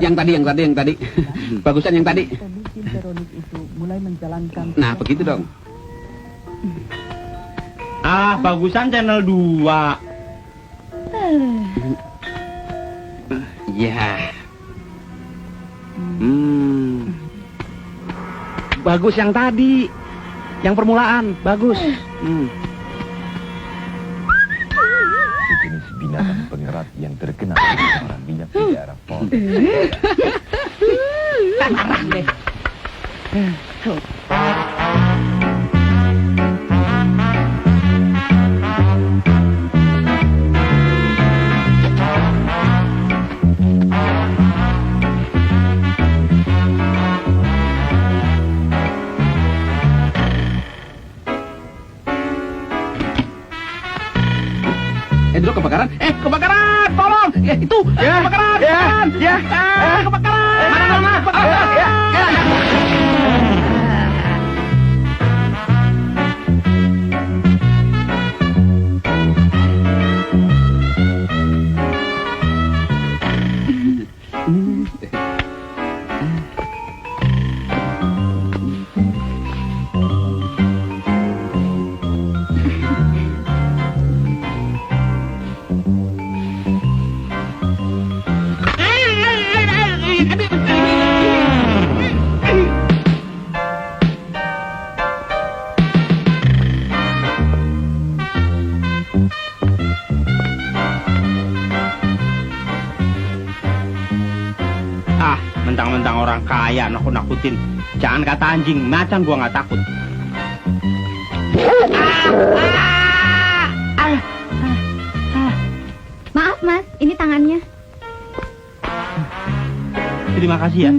Yang tadi. Bagusan yang tadi. Itu mulai menjalankan. Nah, begitu dong. Bagusan channel 2. Ya. Bagus yang tadi. Yang permulaan, bagus. Sejenis binatang pengerat yang terkena pencemaran minyak di daerah Pol. Parah deh. Endro kebakaran. Kebakaran! Tolong! Itu! Kebakaran! Kebakaran! Mana? Mentang-mentang orang kaya nakut-nakutin. Jangan kata anjing, macan gua nggak takut. Maaf mas, ini tangannya. Terima kasih ya.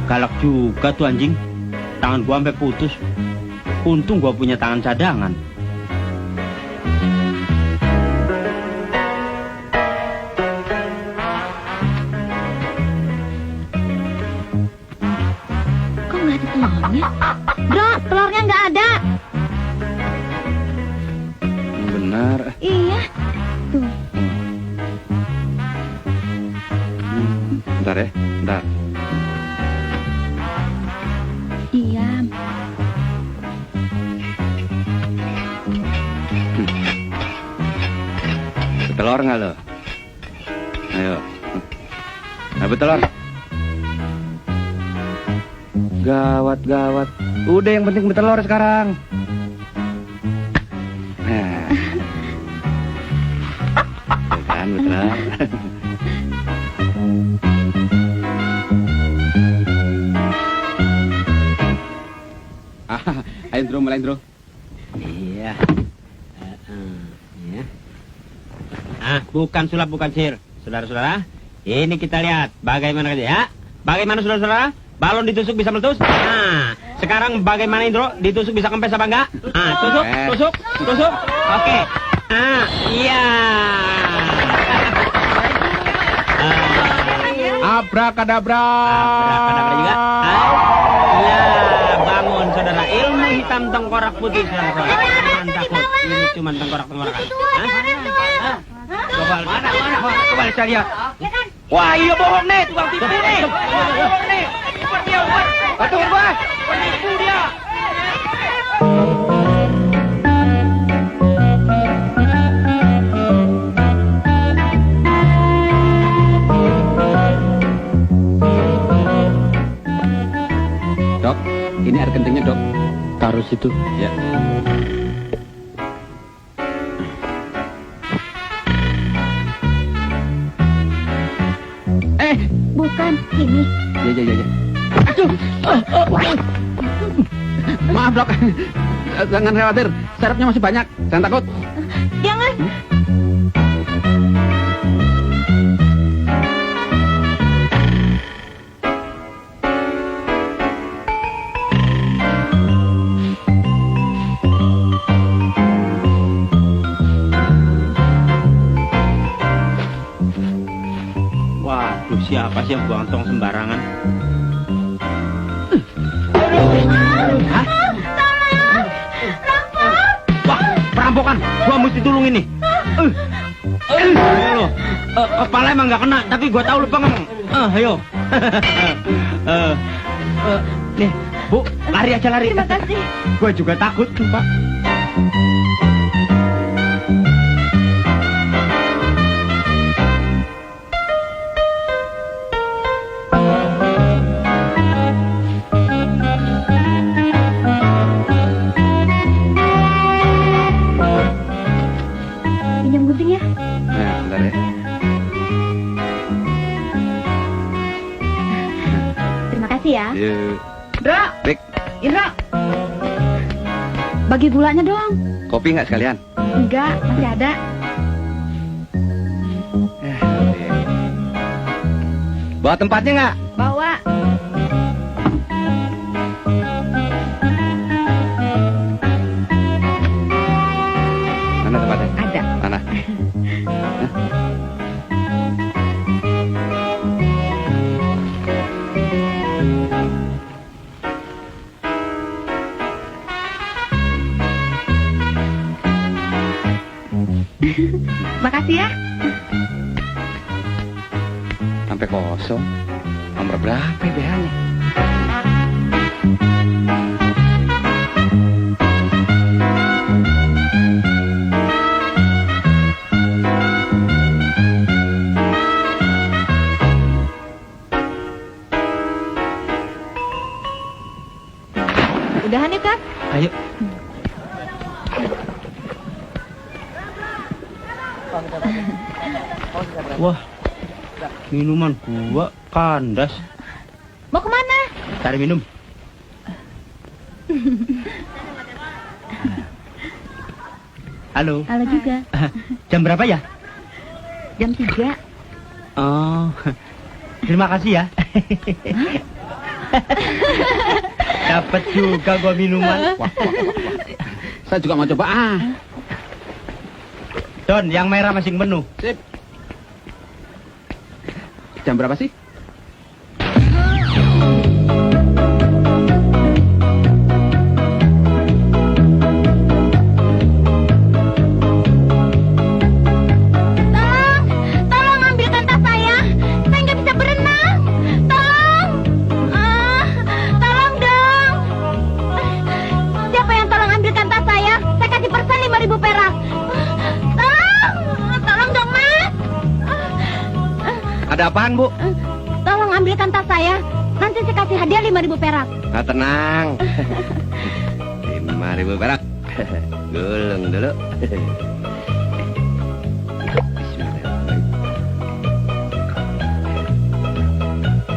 Galak juga tuh anjing. Tangan gua sampai putus. Untung gua punya tangan cadangan. Kok nggak ada telurnya? Bro, telurnya nggak ada. Benar. Iya. Tuh. Bentar ya, bentar. Diam. Betelor nggak lo? Ayo. Nah, betelor. Gawat. Udah yang penting betelor sekarang. Nah. Tuh kan betelor. Ayo Indro, mulai Indro. Iya. Bukan sulap, bukan sihir. Saudara-saudara, ini kita lihat bagaimana ya. Bagaimana saudara-saudara? Balon ditusuk bisa meletus. Nah, sekarang bagaimana Indro? Ditusuk bisa kempes apa enggak? Tusuk. Oke. Iya. Abrakadabra. Abrakadabra juga. Ya, bangun saudara. Ilmu hitam tengkorak putih saudara. Jangan takut. Ini cuma tengkorak-tengkorakan. Coba saya lihat. Wah, iya bohong nih, tukang tipu nih. Bohong nih. Betul, Bos. Penipu dia. Dok, ini air kentingnya, Dok. Taruh situ. Ya. Bukan, ini. Ya. Aduh. Maaf, Dok. Jangan khawatir. Sarapnya masih banyak. Jangan takut. Jangan. Waduh, siapa sih yang buang tong sembarangan? Hah? Wah, perampokan. Gua mesti tulungin nih. Ayo lo. Kepala emang nggak kena, tapi gua tahu lu pengen. Ayo. Nih, Bu, lari aja lari. Terima kasih. Gua juga takut, Pak. Pinjam gunting ya. Nah, bentar ya. Terima kasih ya. Yuk. Dra, Rik, Indra. Bagi gulanya dong. kopi nggak sekalian? Enggak, masih ada. Bawa tempatnya nggak? Bawa. Mana tempatnya? Ada. Mana? Makasih ya. Sampai kosong. Nomor berapa ya BH-nya? Udahan ya, Kak? Ayo. Wah, minuman gua kandas. Mau kemana? Cari minum. Halo. Halo juga. Jam berapa ya? Jam 3. Oh, terima kasih ya. Dapat juga gua minuman. Saya juga mau coba. Don, yang merah masing menu. Sip. Jam berapa sih? Tolong ambilkan tas saya. Saya nggak bisa berenang. Tolong. Tolong dong. Siapa yang tolong ambilkan tas saya? Saya kasih persen 5.000 perak. Tolong dong, Mas. Ada apaan, Bu? Tolong ambilkan tas saya. Nanti saya kasih hadiah 5.000 perak. Nah, tenang. 5.000 perak. Gulung dulu. Bismillahirrahmanirrahim.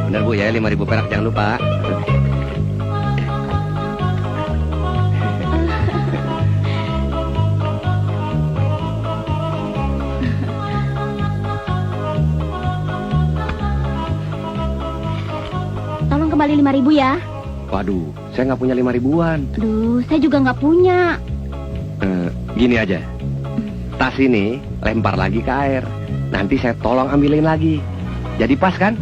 Benar, Bu, ya, 5.000 perak, jangan lupa. Tolong kembali 5.000 ya. Waduh, saya nggak punya 5.000-an. Aduh, saya juga nggak punya. Gini aja. Tas ini lempar lagi ke air. Nanti saya tolong ambilin lagi. Jadi pas kan?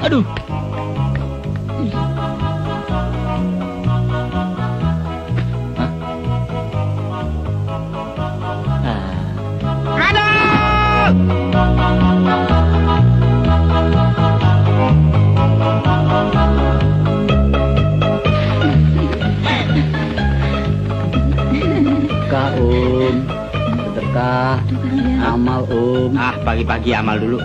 Aduh. Sedekah, Sedekah. Amal, Ah, pagi-pagi amal dulu.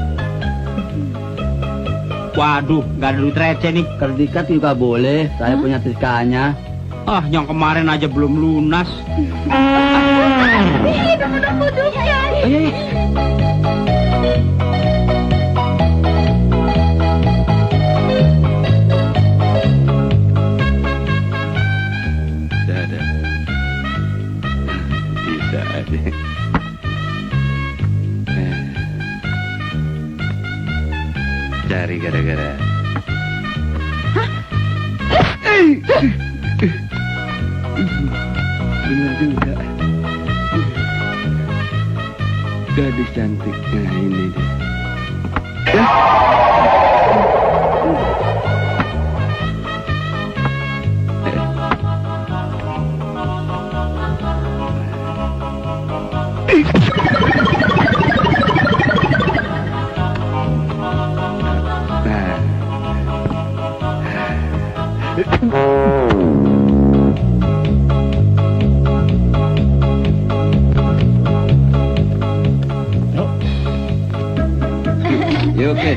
Waduh, nggak ada duit receh nih. Kredikat juga boleh. Saya punya sedekahnya. Ah, yang kemarin aja belum lunas. Tunggu dulu ya. Ayo. Ada. Bisa ada. gara-gara. Bener juga. Gadis cantik. Nah, ini dia. Ya oke.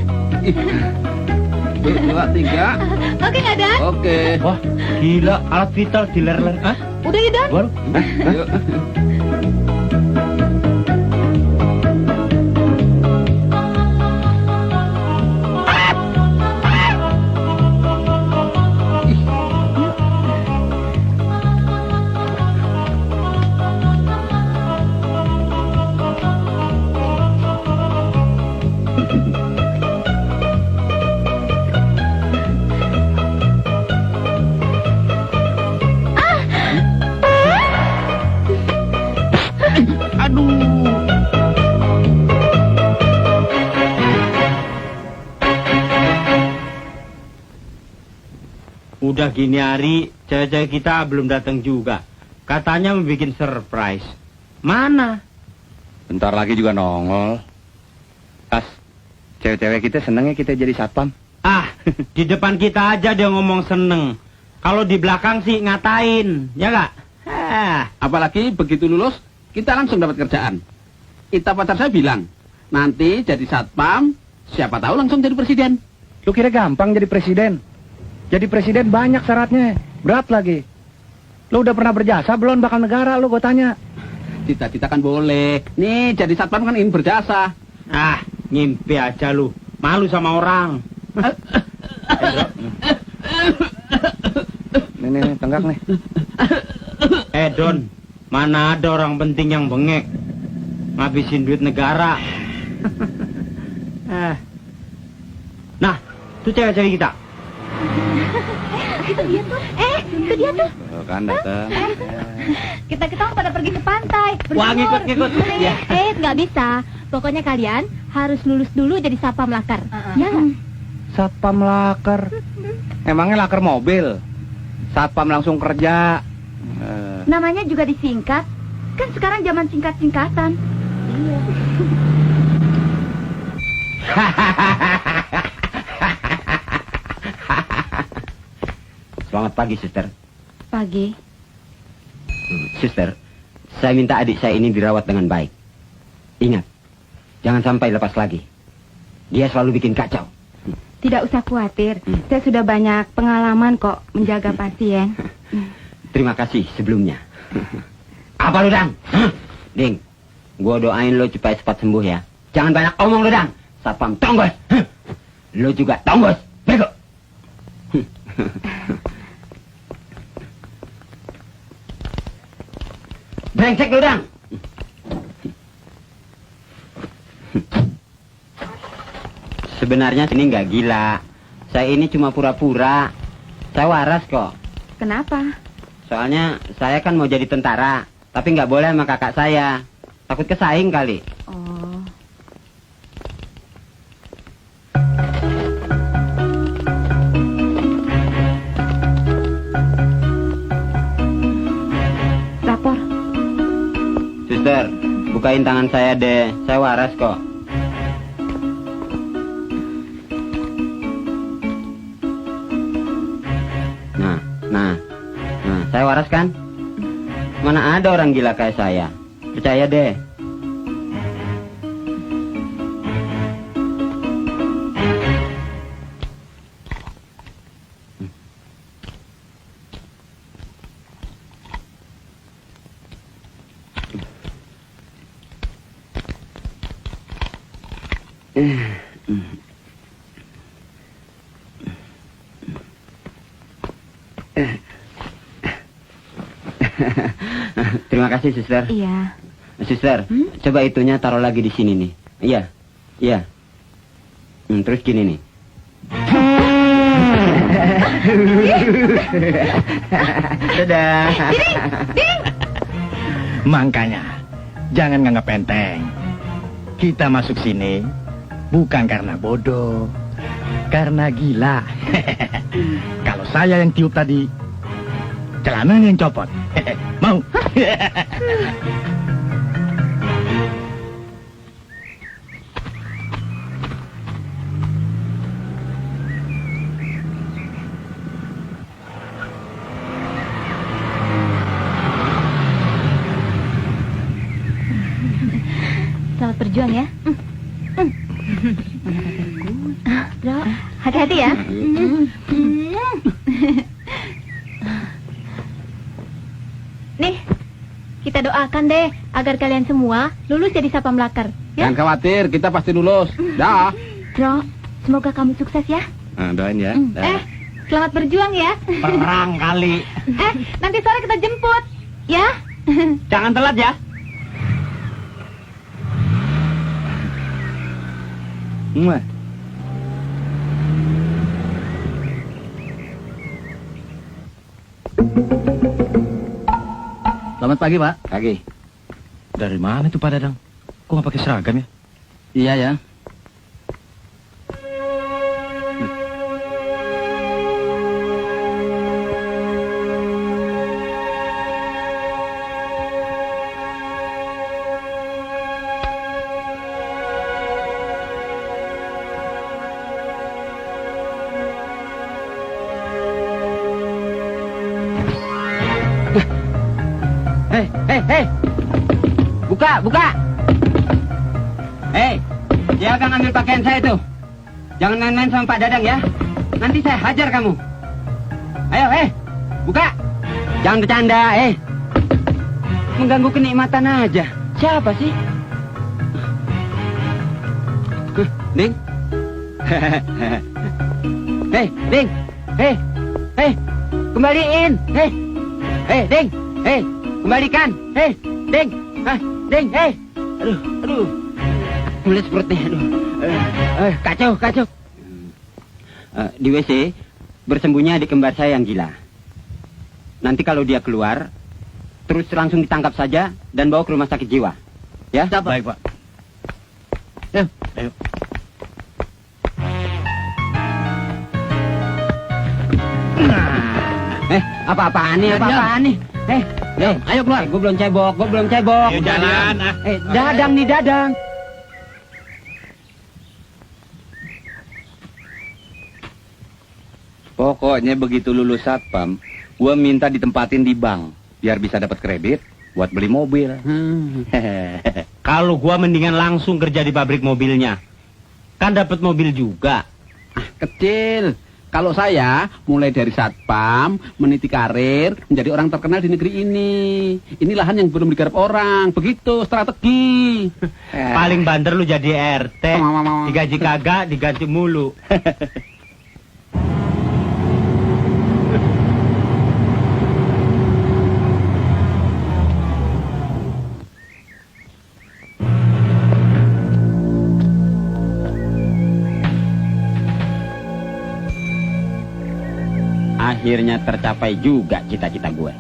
1, 2, 3. Oke nggak, Dan? Oke. Wah, gila, alat vital diler-ler. Hah? Udah ya, Dan? Baru? Yuk. Udah gini hari, cewek-cewek kita belum datang juga. Katanya mau bikin surprise. Mana? Bentar lagi juga nongol. Pas cewek-cewek kita senengnya kita jadi satpam. Ah, di depan kita aja dia ngomong seneng. Kalau di belakang sih ngatain, ya nggak? Apalagi begitu lulus, kita langsung dapat kerjaan. Ita pacar saya bilang, nanti jadi satpam, siapa tahu langsung jadi presiden. Lu kira gampang jadi presiden? Jadi presiden banyak syaratnya, berat lagi. Lu udah pernah berjasa belum bakal negara lu, gue tanya. Cita-cita kan boleh. Nih, jadi satpam kan ingin berjasa. Ah, ngimpi aja lu. Malu sama orang. Nih, tenggak nih. Don, mana ada orang penting yang bengek ngabisin duit negara. Nah, tuh cewek-cewek kita. Itu dia tuh. Itu dia tuh. Kan datang. Kita pada pergi ke pantai. Wah, berjemur. ngikut. Ya. Nggak bisa. Pokoknya kalian harus lulus dulu jadi satpam lakar. Ya nggak? Satpam lakar. Emangnya lakar mobil? Satpam langsung kerja. Namanya juga disingkat. Kan sekarang zaman singkat-singkatan. Iya. Selamat pagi, Suster. Pagi. Suster, saya minta adik saya ini dirawat dengan baik. Ingat, jangan sampai lepas lagi. Dia selalu bikin kacau. Tidak usah khawatir. Saya sudah banyak pengalaman kok menjaga pasien. Terima kasih sebelumnya. Apa lu, Dang? Ding, gua doain lo supaya cepat sembuh ya. Jangan banyak omong lu, Dang. Satpam tonggos. Lo juga tonggos. Bego. Brengsek lu, Dang. Sebenarnya ini nggak gila. Saya ini cuma pura-pura. Saya waras kok. Kenapa? Soalnya saya kan mau jadi tentara, tapi nggak boleh sama kakak saya. Takut kesaing kali. Oh. Lapor. Suster, bukain tangan saya deh. Saya waras kok. Nah, saya waras kan? Mana ada orang gila kayak saya? Percaya deh. Terima kasih, Suster. Iya. Suster, coba itunya taruh lagi di sini nih. Iya. Terus gini nih. Dadah. Ding! Makanya, jangan nganggap enteng. Kita masuk sini bukan karena bodoh, karena gila. Kalau saya yang tiup tadi, celananya yang copot. Mau? Selamat berjuang ya. Bro, hati-hati ya. Nih, kita doakan deh agar kalian semua lulus jadi Satpam Laker. Ya, Jangan khawatir, kita pasti lulus. Dah. Bro, semoga kamu sukses ya. Nah, doain ya. Selamat berjuang ya. Perang kali. Nanti sore kita jemput, ya. Jangan telat ya. Mwah. Selamat pagi, Pak. Pagi. Dari mana itu Pak Dadang? Kok nggak pakai seragam ya? Iya ya. Hei. Buka. Hei, silakan ambil pakaian saya itu. Jangan main-main sama Pak Dadang ya. Nanti saya hajar kamu. Ayo, buka. Jangan bercanda, mengganggu kenikmatan aja. Siapa sih? Ding. Ding. Kembaliin. Ding. Kembalikan. Ding. Ding. Aduh. Mulai seperti kacau. Di WC bersembunyi adik kembar saya yang gila. Nanti kalau dia keluar, terus langsung ditangkap saja dan bawa ke rumah sakit jiwa. Ya? Baik, Pak. Ayo. Apa-apaan nih? Ayo keluar. Gue belum cebok. Ayo jalan. Dadang nih, Dadang. Pokoknya begitu lulus satpam, gua minta ditempatin di bank biar bisa dapat kredit buat beli mobil. Kalau gua mendingan langsung kerja di pabrik mobilnya. Kan dapat mobil juga. Kecil. Kalau saya mulai dari satpam, meniti karir, menjadi orang terkenal di negeri ini. Ini lahan yang belum digarap orang. Begitu strategi. Paling banter lu jadi RT. Digaji kagak, diganti mulu. Akhirnya tercapai juga cita-cita gue.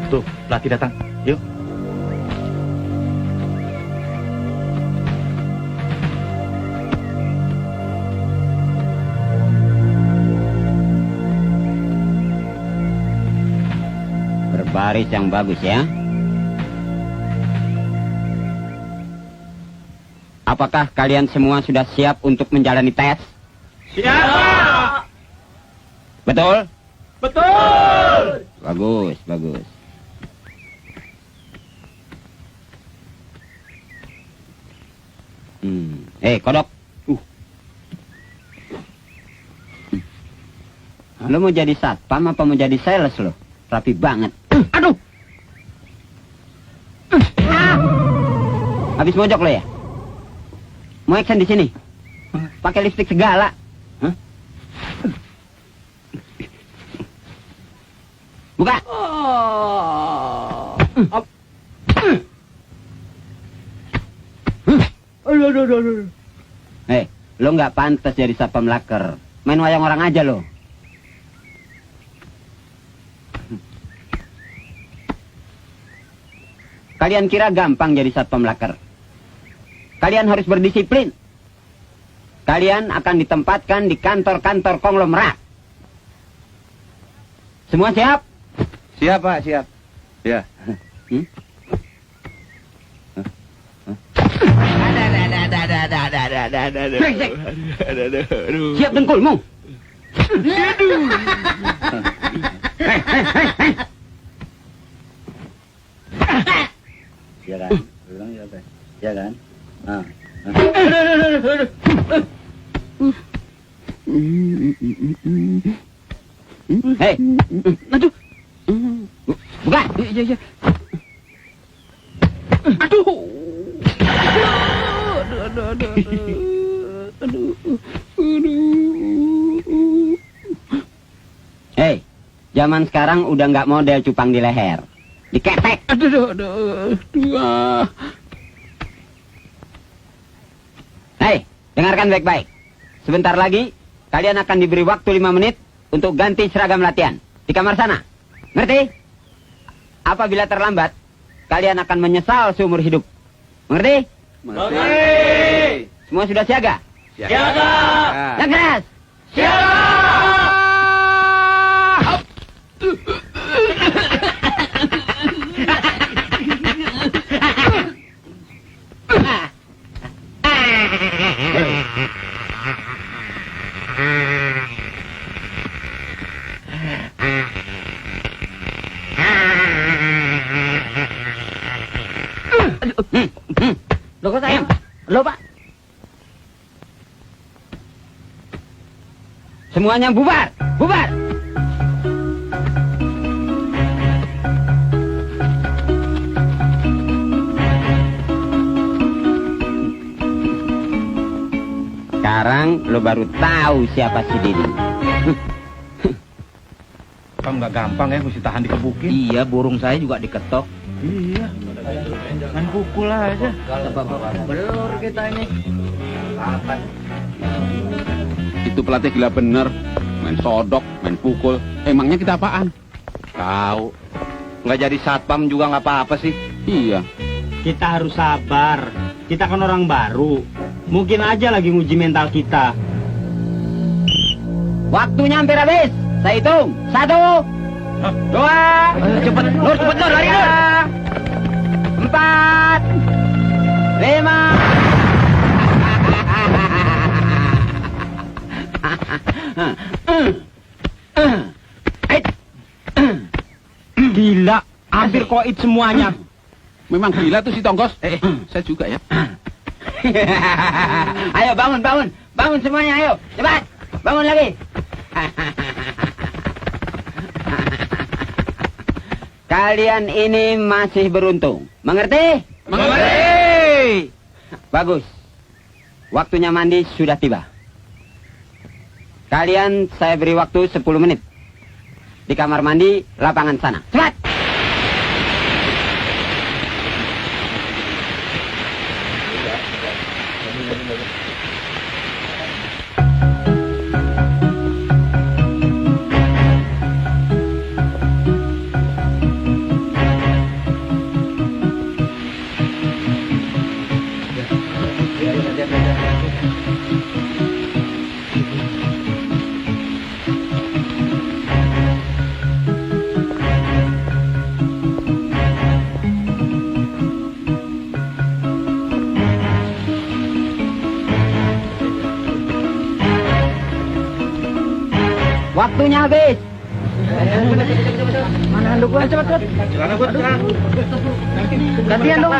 Tuh, pelatih datang. Yuk. Berbaris yang bagus ya. Apakah kalian semua sudah siap untuk menjalani tes? Siapa? Betul? Betul! Bagus. Kodok. Lo mau jadi satpam apa mau jadi sales lo? Rapi banget. Aduh! Habis mojok lo ya? Mau action di sini? Pakai lipstick segala. Hah? Buka. lo nggak pantas jadi satpam laker. Main wayang orang aja lo. Kalian kira gampang jadi satpam laker? Kalian harus berdisiplin. Kalian akan ditempatkan di kantor-kantor konglomerat. Semua siap? Siap, Pak, siap. Ya. Hmm? Brengsek. Siap dengkulmu. Ya kan? Bilang ya, Pak. Ya kan? Nah. Hei, aduh, buka. Iya. Aduh. Hei, zaman sekarang udah nggak model cupang di leher, diketek. Aduh. Hei, dengarkan baik-baik. Sebentar lagi, kalian akan diberi waktu 5 menit untuk ganti seragam latihan di kamar sana. Ngerti? Apabila terlambat, kalian akan menyesal seumur hidup. Mengerti? Mengerti. Semua sudah siaga? Siaga! Yang keras! Loh kok sayang? Loh Pak? Semuanya bubar! Bubar! Sekarang lo baru tahu siapa si Didi. Kamu nggak gampang ya, mesti tahan dikebukin. Iya, burung saya juga diketok. Iya. Main pukul aja. Belur kita ini. Itu pelatih gila bener. Main sodok, main pukul. Emangnya kita apaan? Tahu. Nggak jadi satpam juga nggak apa-apa sih. Iya. Kita harus sabar. Kita kan orang baru. Mungkin aja lagi nguji mental kita. Waktunya hampir habis. Saya hitung. 1, 2. Cepet, Nur, lari Nur. 4, 5. Gila, hampir koit semuanya. Memang gila tuh si Tonggos. Saya juga ya. Ayo bangun semuanya, ayo, cepat, bangun lagi. Kalian ini masih beruntung, mengerti? Mengerti. Bagus, waktunya mandi sudah tiba. Kalian saya beri waktu 10 menit di kamar mandi lapangan sana, cepat. Waktunya habis. Mana handuk gua? Cepat. Gantian dong.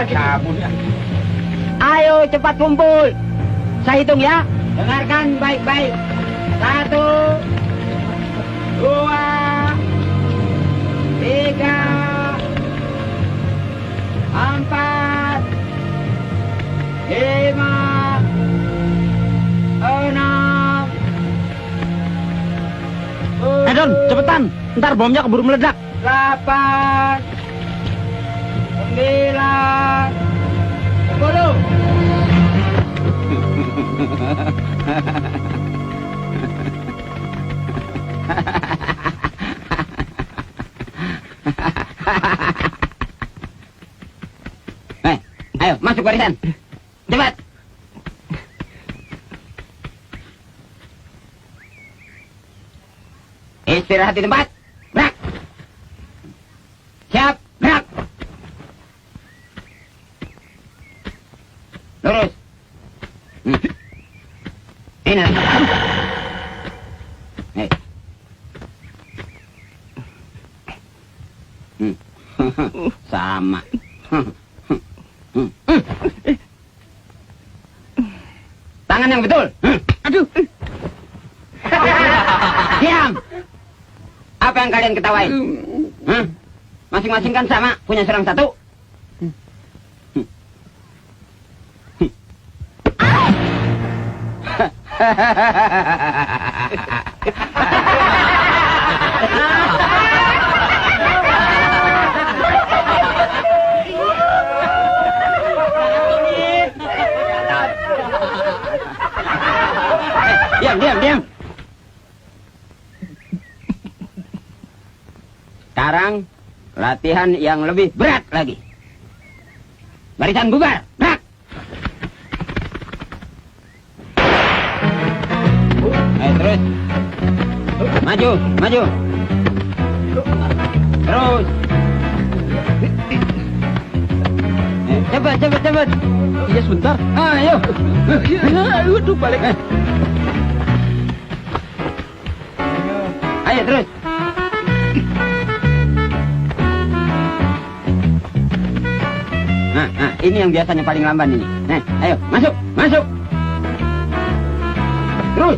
Ayo cepat kumpul. Saya hitung ya. Dengarkan baik-baik. 1, 2, 3, 4, 5, 6. Don, cepetan. Ntar bomnya keburu meledak. 8, 9, 10. Ayo, masuk barisan. Cepat. Istirahat di tempat. Gerak. Siap, gerak. Lurus. Ini. Hei. Sama. Tangan yang betul. Aduh. Diam. Apa yang kalian ketawain? Hah? Masing-masing kan sama, punya serang satu. Diam. Sekarang latihan yang lebih berat lagi. Barisan bubar, gerak. Ayo terus. Maju. Terus. Cepat. Iya sebentar. Ayo. Aduh balik. Ayo terus. Nah, ini yang biasanya paling lamban ini. Nah, ayo, masuk. Terus.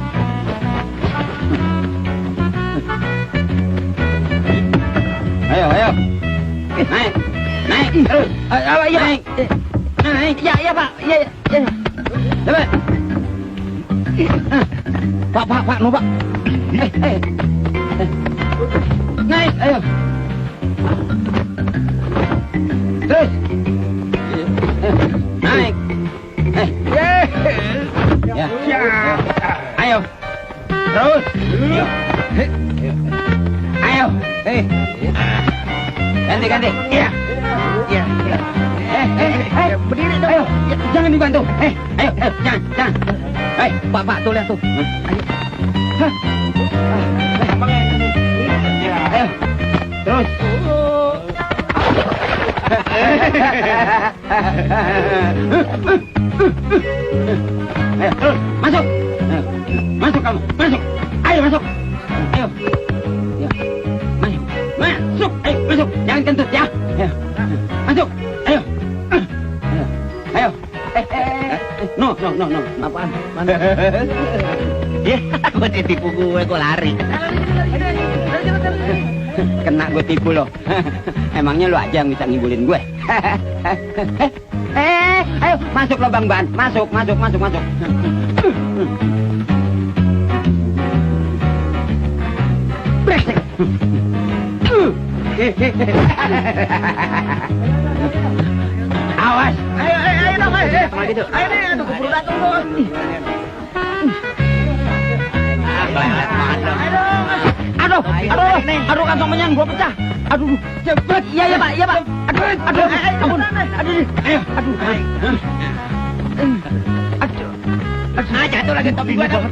Ayo. Naik, terus. Iya, naik. Ya, Pak. Ya. Cepat. Pak, no, Pak. Naik, ayo. Terus. Naik. Ya. Ayo. Terus. Ayo. Ganti. Iya. Berdiri dong. Ayo. Jangan dibantu. Ayo. Jangan. Pak, tuh lihat tuh. Ayo. Terus. Ayo, terus. Masuk. Masuk kamu. Masuk. Ayo masuk. Ayo. Masuk. Ayo masuk. Jangan kentut ya. Ayo. Masuk. Ayo. Ayo. No. Apaan? Mana? Ya, gue ditipu gue lari. Kena gue tipu lo. Emangnya lo aja yang bisa ngibulin gue. Ayo masuk lubang ban. Masuk. Brengsek. Awas. Ayo dong, ayo. Gitu. Ayo deh, aduh keburu datang tuh. Kelelet banget lo. Aduh, kantong menyan gua pecah. Aduh, cepet. Iya, Pak. Aduh, ampun. Aduh. Jatuh lagi topi gua dong.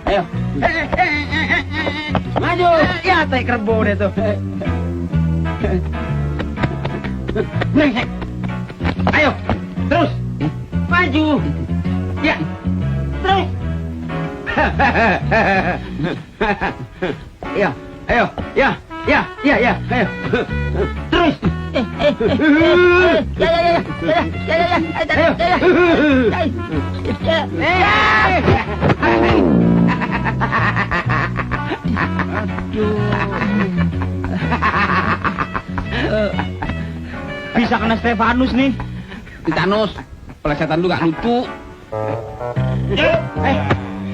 Ayo. Maju. Ya, teh kerbo deh tuh. Brengsek. Ayo. Terus. Maju. Ya. Terus. Ya. Ayo. Ya. Ayo. Terus. Bisa kena Stefanus nih. Titanus, pelesetan lu gak lucu.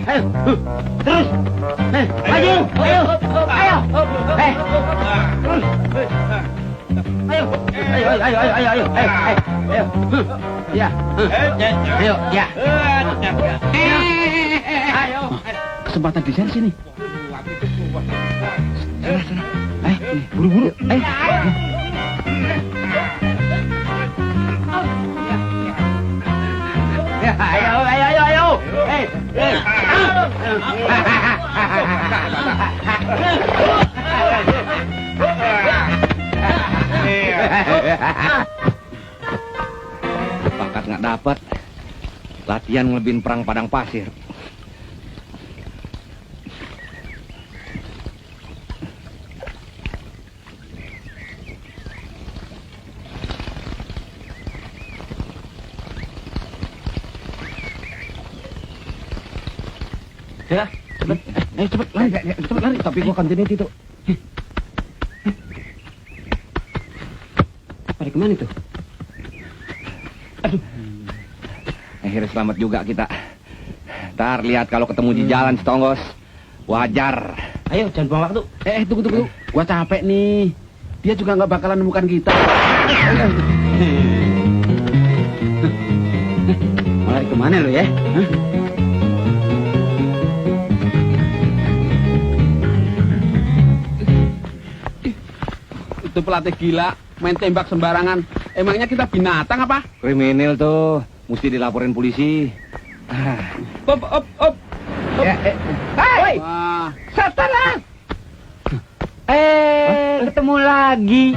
Ayo. Terus. Maju. Ayo. Ayo. Ya. Ayo, ya. Kesempatan di sini. Sana. Buru-buru. Ayo. Pangkat nggak dapat. Latihan ngelebihin perang padang pasir. Ya, cepet. Cepet lari. Tapi gua continuity itu. Pada kemana tuh? Akhirnya selamat juga kita. Ntar lihat kalau ketemu di jalan setonggos. Wajar. Ayo, jangan buang waktu. Tunggu. Gua capek nih. Dia juga nggak bakalan nemukan kita. Lari kemana lu ya? Hah? Itu pelatih gila, main tembak sembarangan. Emangnya kita binatang apa? Kriminal tuh. Mesti dilaporin polisi. Op. Hei, Wah, Satana! Ketemu lagi.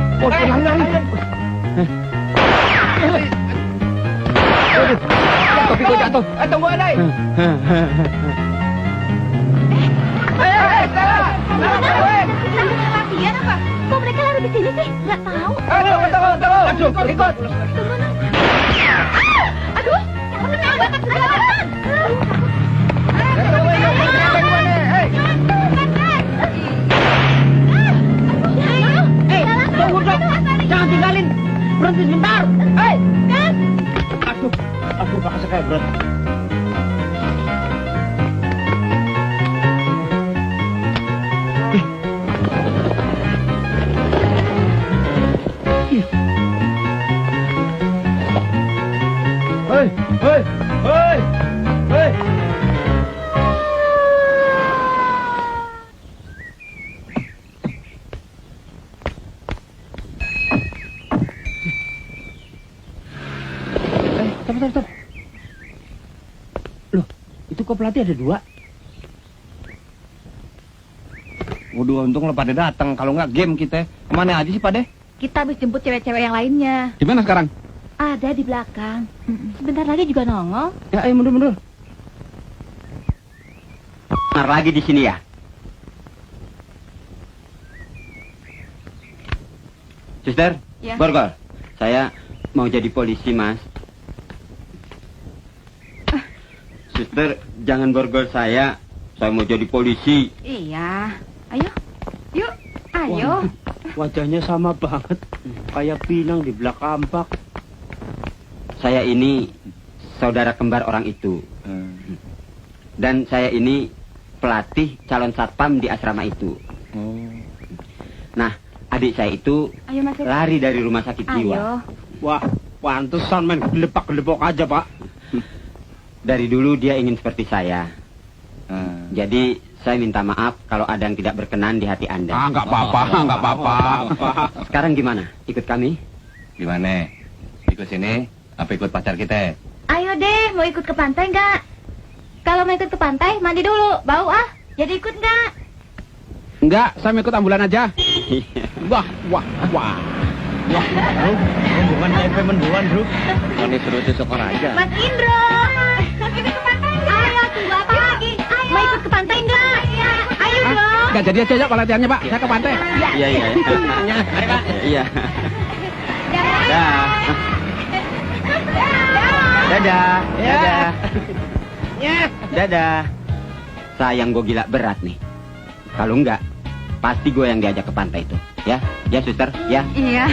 Tapi gua jatuh. Tunggu ada. Latihan apa? Kok mereka lari di sini sih? Nggak tahu. Tunggu. Ikut. Aduh, udah banget kesalahan. Tunggu dong. Jangan tinggalin. Berhenti sebentar. Hei. Aduh, bakal kayak berat. Stop. Loh, itu kok pelatih ada dua? Waduh, untung lo pada datang. Kalau nggak game kita. Kemana aja sih, Pade? Kita habis jemput cewek-cewek yang lainnya. di mana sekarang? Ada di belakang. Sebentar lagi juga nongol. Ya, ayo mundur. Benar lagi di sini ya? Suster, Ya. Borgol. Saya mau jadi polisi, Mas. Suster, jangan borgol saya. Saya mau jadi polisi. Iya. Ayo. Yuk. Ayo. Wajahnya sama banget. Kayak pinang di belakang kampak. Saya ini saudara kembar orang itu. Dan saya ini pelatih calon satpam di asrama itu. Nah, adik saya itu Ayo masuk. lari dari rumah sakit jiwa. Ayo. Wah, pantesan main gelepak-gelepok aja, Pak. Dari dulu dia ingin seperti saya. Jadi saya minta maaf kalau ada yang tidak berkenan di hati Anda. Nggak apa-apa. Sekarang gimana? Ikut kami? Gimana? Ikut sini? Apa ikut pacar kita? Ayo deh, mau ikut ke pantai nggak? Kalau mau ikut ke pantai, mandi dulu. Bau ah. Jadi ikut nggak? Enggak, saya mau ikut ambulan aja. Wah. Rombongan MP menduan, Bro. Ini suruh tusuk aja. Mas Indro. Ikut ke pantai nggak? Ayo, tunggu apa lagi? Mau ikut ke pantai nggak? Ayo dong. Nggak jadi aja ya Pak latihannya, Pak. Saya ke pantai. Iya. Mari, Pak. Iya. Dadah. Dadah. Sayang gue gila berat nih. Kalau enggak, pasti gue yang diajak ke pantai itu. Ya, suster. Ya. Iya.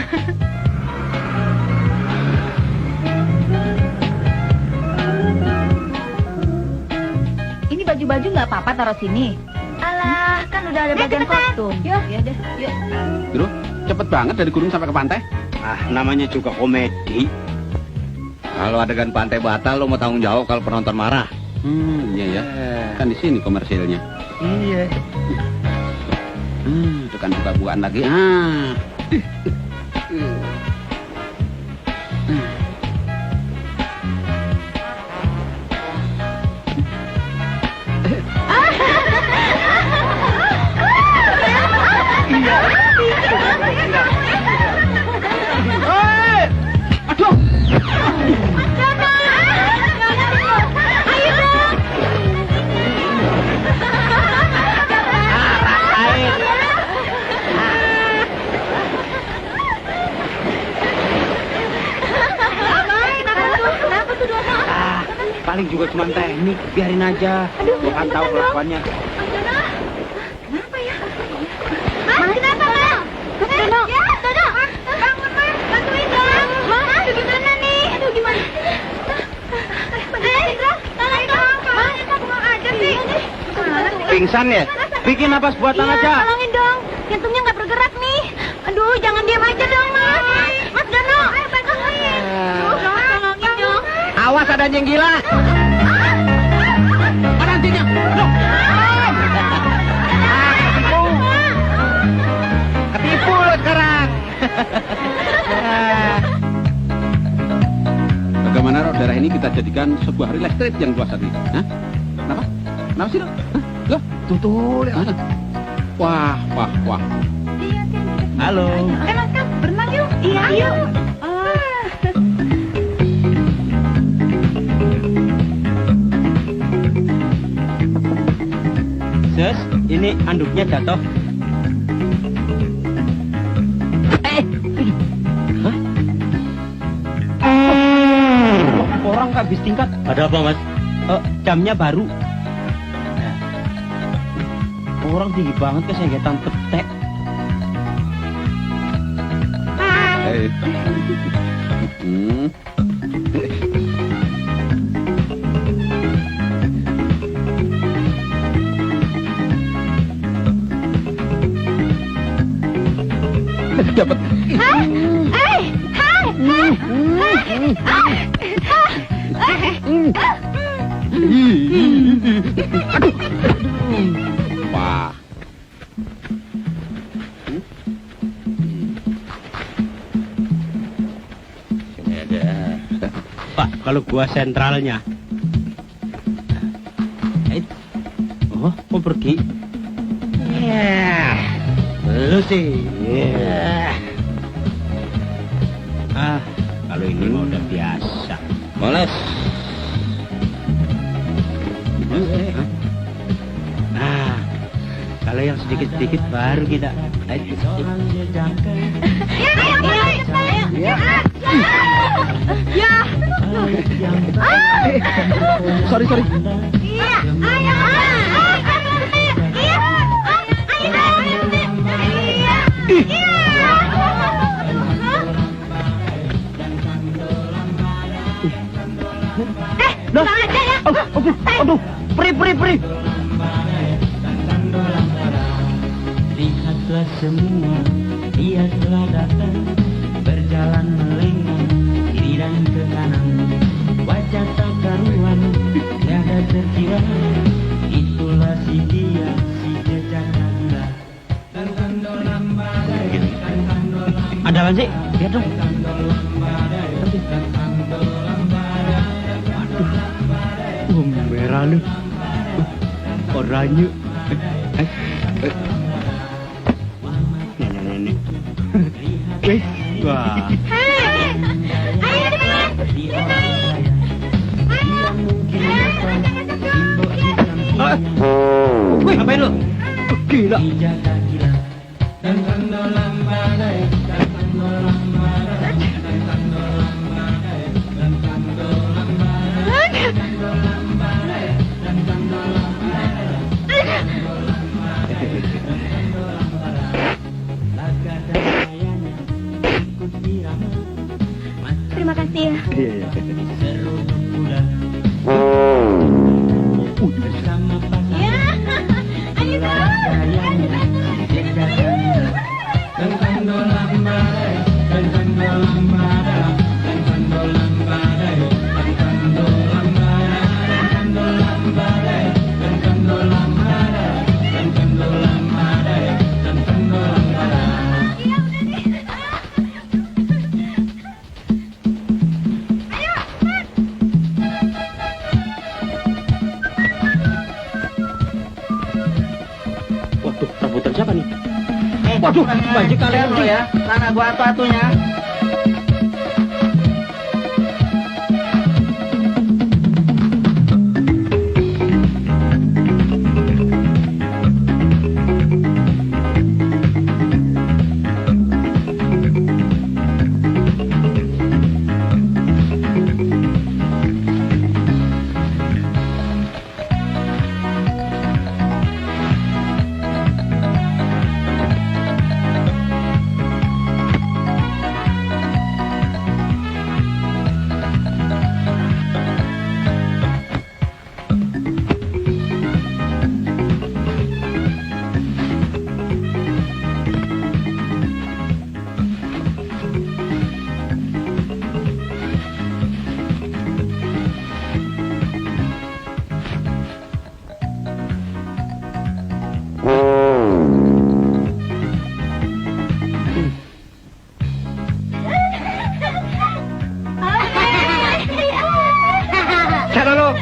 Ini baju-baju nggak apa-apa taruh sini. Alah, kan udah ada bagian kostum. Yuk. Ya deh, yuk. Bro, cepet banget dari gunung sampai ke pantai. Ah, namanya juga komedi. Kalau adegan pantai batal, lo mau tanggung jawab kalau penonton marah. Iya ya. Kan di sini komersilnya. Iya. Itu kan buka-bukaan lagi. Ah. Paling juga cuma teknik, biarin aja. Gua kan tahu kelakuannya. Kenapa ya? Mas, kenapa, Mas? Dono, Dono, bangun, Mas. Bantuin dong. Mas, gimana nih? Aduh, gimana? Tolong dong. Mas, mau aja sih. Pingsan ya? Bikin napas buatan Iya, aja. tolongin dong. Jantungnya nggak bergerak nih. Aduh, jangan diam aja dong, Mas. Mas Dono, bantuin. Aduh, tolongin dong. Awas ada yang gila. Mana antinya? Loh. Ketipu lo sekarang. Bagaimana roh darah ini kita jadikan sebuah real estate yang luas hati? Hah? Kenapa? Kenapa sih lo? Loh? Tutul ya. Wah. Halo. Mas, berenang yuk. Iya, yuk. Sus, ini anduknya jatuh. Orang nggak habis tingkat. Ada apa, Mas? Jamnya baru. Orang tinggi banget kesengetan petek. Dapat. Wah. Pak, kalau gua sentralnya. Oh, mau pergi? Lu sih. Kalau ini mah udah biasa. Moles. Kalau yang sedikit-sedikit baru kita. Sorry. Aduh, Pri. Lihatlah semua, dia telah datang, berjalan melenggang, kiri dan ke kanan, wajah tak karuan, tiada terkira, itulah si dia, si jejak gila. Ada apa sih? Lihat dong. Merah lu. Oranye. Nenek. Wah. Wih, ngapain lu? Gila. terima kasih ya. Ya, ayo dong. Serabutan siapa nih? Waduh, baju kalian lo ya. Sana gua atu-atunya. Sana lo.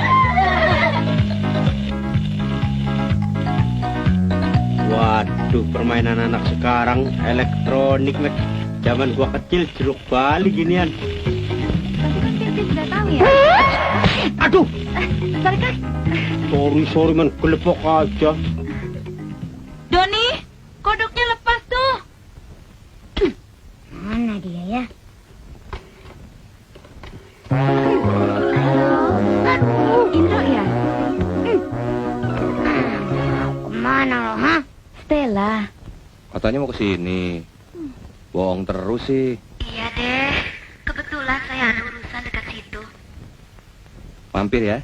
Waduh, permainan anak sekarang elektronik, Mek. Zaman gua kecil jeruk bali ginian. Tapi sudah tahu ya. Aduh. Sorry Kak. Sorry man, kelepok aja. Doni, kodoknya lepas tuh. Mana dia ya? Indro ya? Kemana lo, ha? Stella. Katanya mau ke sini. Bohong terus sih. Iya deh, kebetulan saya ada urusan dekat situ. Mampir ya?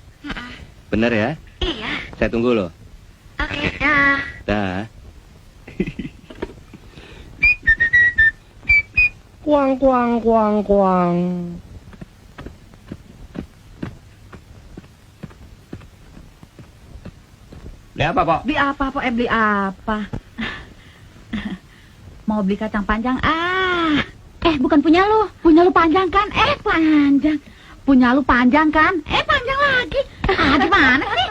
Bener ya? Iya, Saya tunggu loh. oke, dah. Dah. Kuang kuang kuang kuang. Beli apa, Pok? Beli apa, Pak? Beli apa? Mau beli kacang panjang? Bukan punya lu. Punya lu panjang kan? Panjang. Punya lu panjang kan? Panjang lagi. Gimana sih?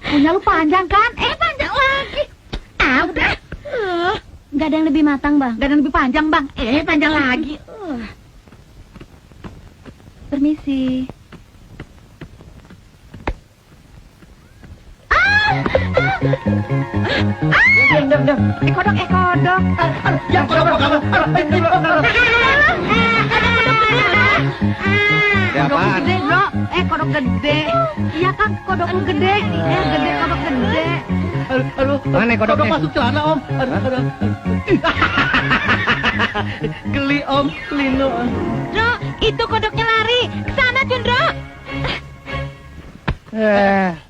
Punya lu panjang kan? Panjang lagi. Udah. Nggak ada yang lebih matang, Bang. Gak ada yang lebih panjang, Bang. Panjang lagi. Permisi. Diam. Kodok. Ya, kodok kamu. Kodok gede, Bro. Kodok gede. Iya kan, kodok lu gede. Gede, kodok gede. Aduh, mana kodoknya? Masuk celana, Om. Aduh. Geli, Om. Lino. Dro, itu kodoknya lari. Sana, Cundro.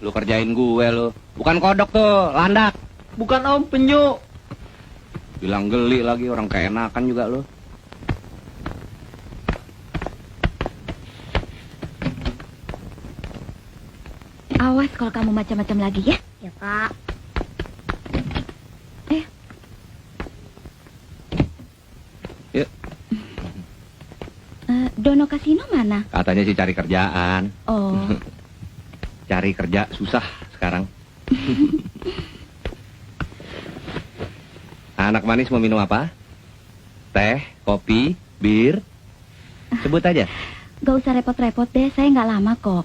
Lu kerjain gue lu. Bukan kodok tuh, landak. Bukan Om, penyu. Bilang geli lagi, orang keenakan juga lu. Awas kalau kamu macam-macam lagi ya. Ya, Kak. Dono Kasino mana? Katanya sih cari kerjaan. Oh, Cari kerja susah sekarang. Anak manis mau minum apa? Teh, kopi, bir? Sebut aja. gak usah repot-repot deh, saya nggak lama kok.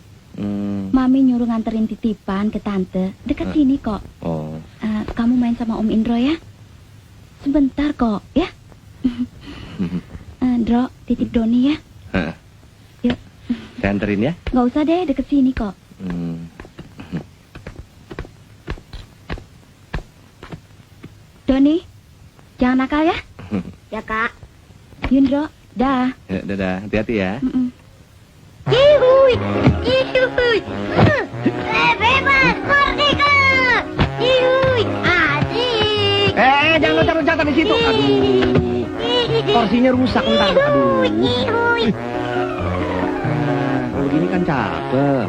Mami nyuruh nganterin titipan ke tante, dekat sini kok. Oh. Kamu main sama Om Indro ya? Sebentar kok, ya? Indro, titip Doni ya? Hah. Yuk. Saya anterin ya. Gak usah deh, deket sini kok. Doni, jangan nakal ya? Ya, Kak. Yundro, dah. Ya, dadah, hati-hati ya. Ihuy. Bebas, merdeka. Ihuy, asik. Jangan loncat-loncatan di situ. Aduh. Kursinya rusak ntar. Aduh. Ihuy. Kalau begini kan cakep.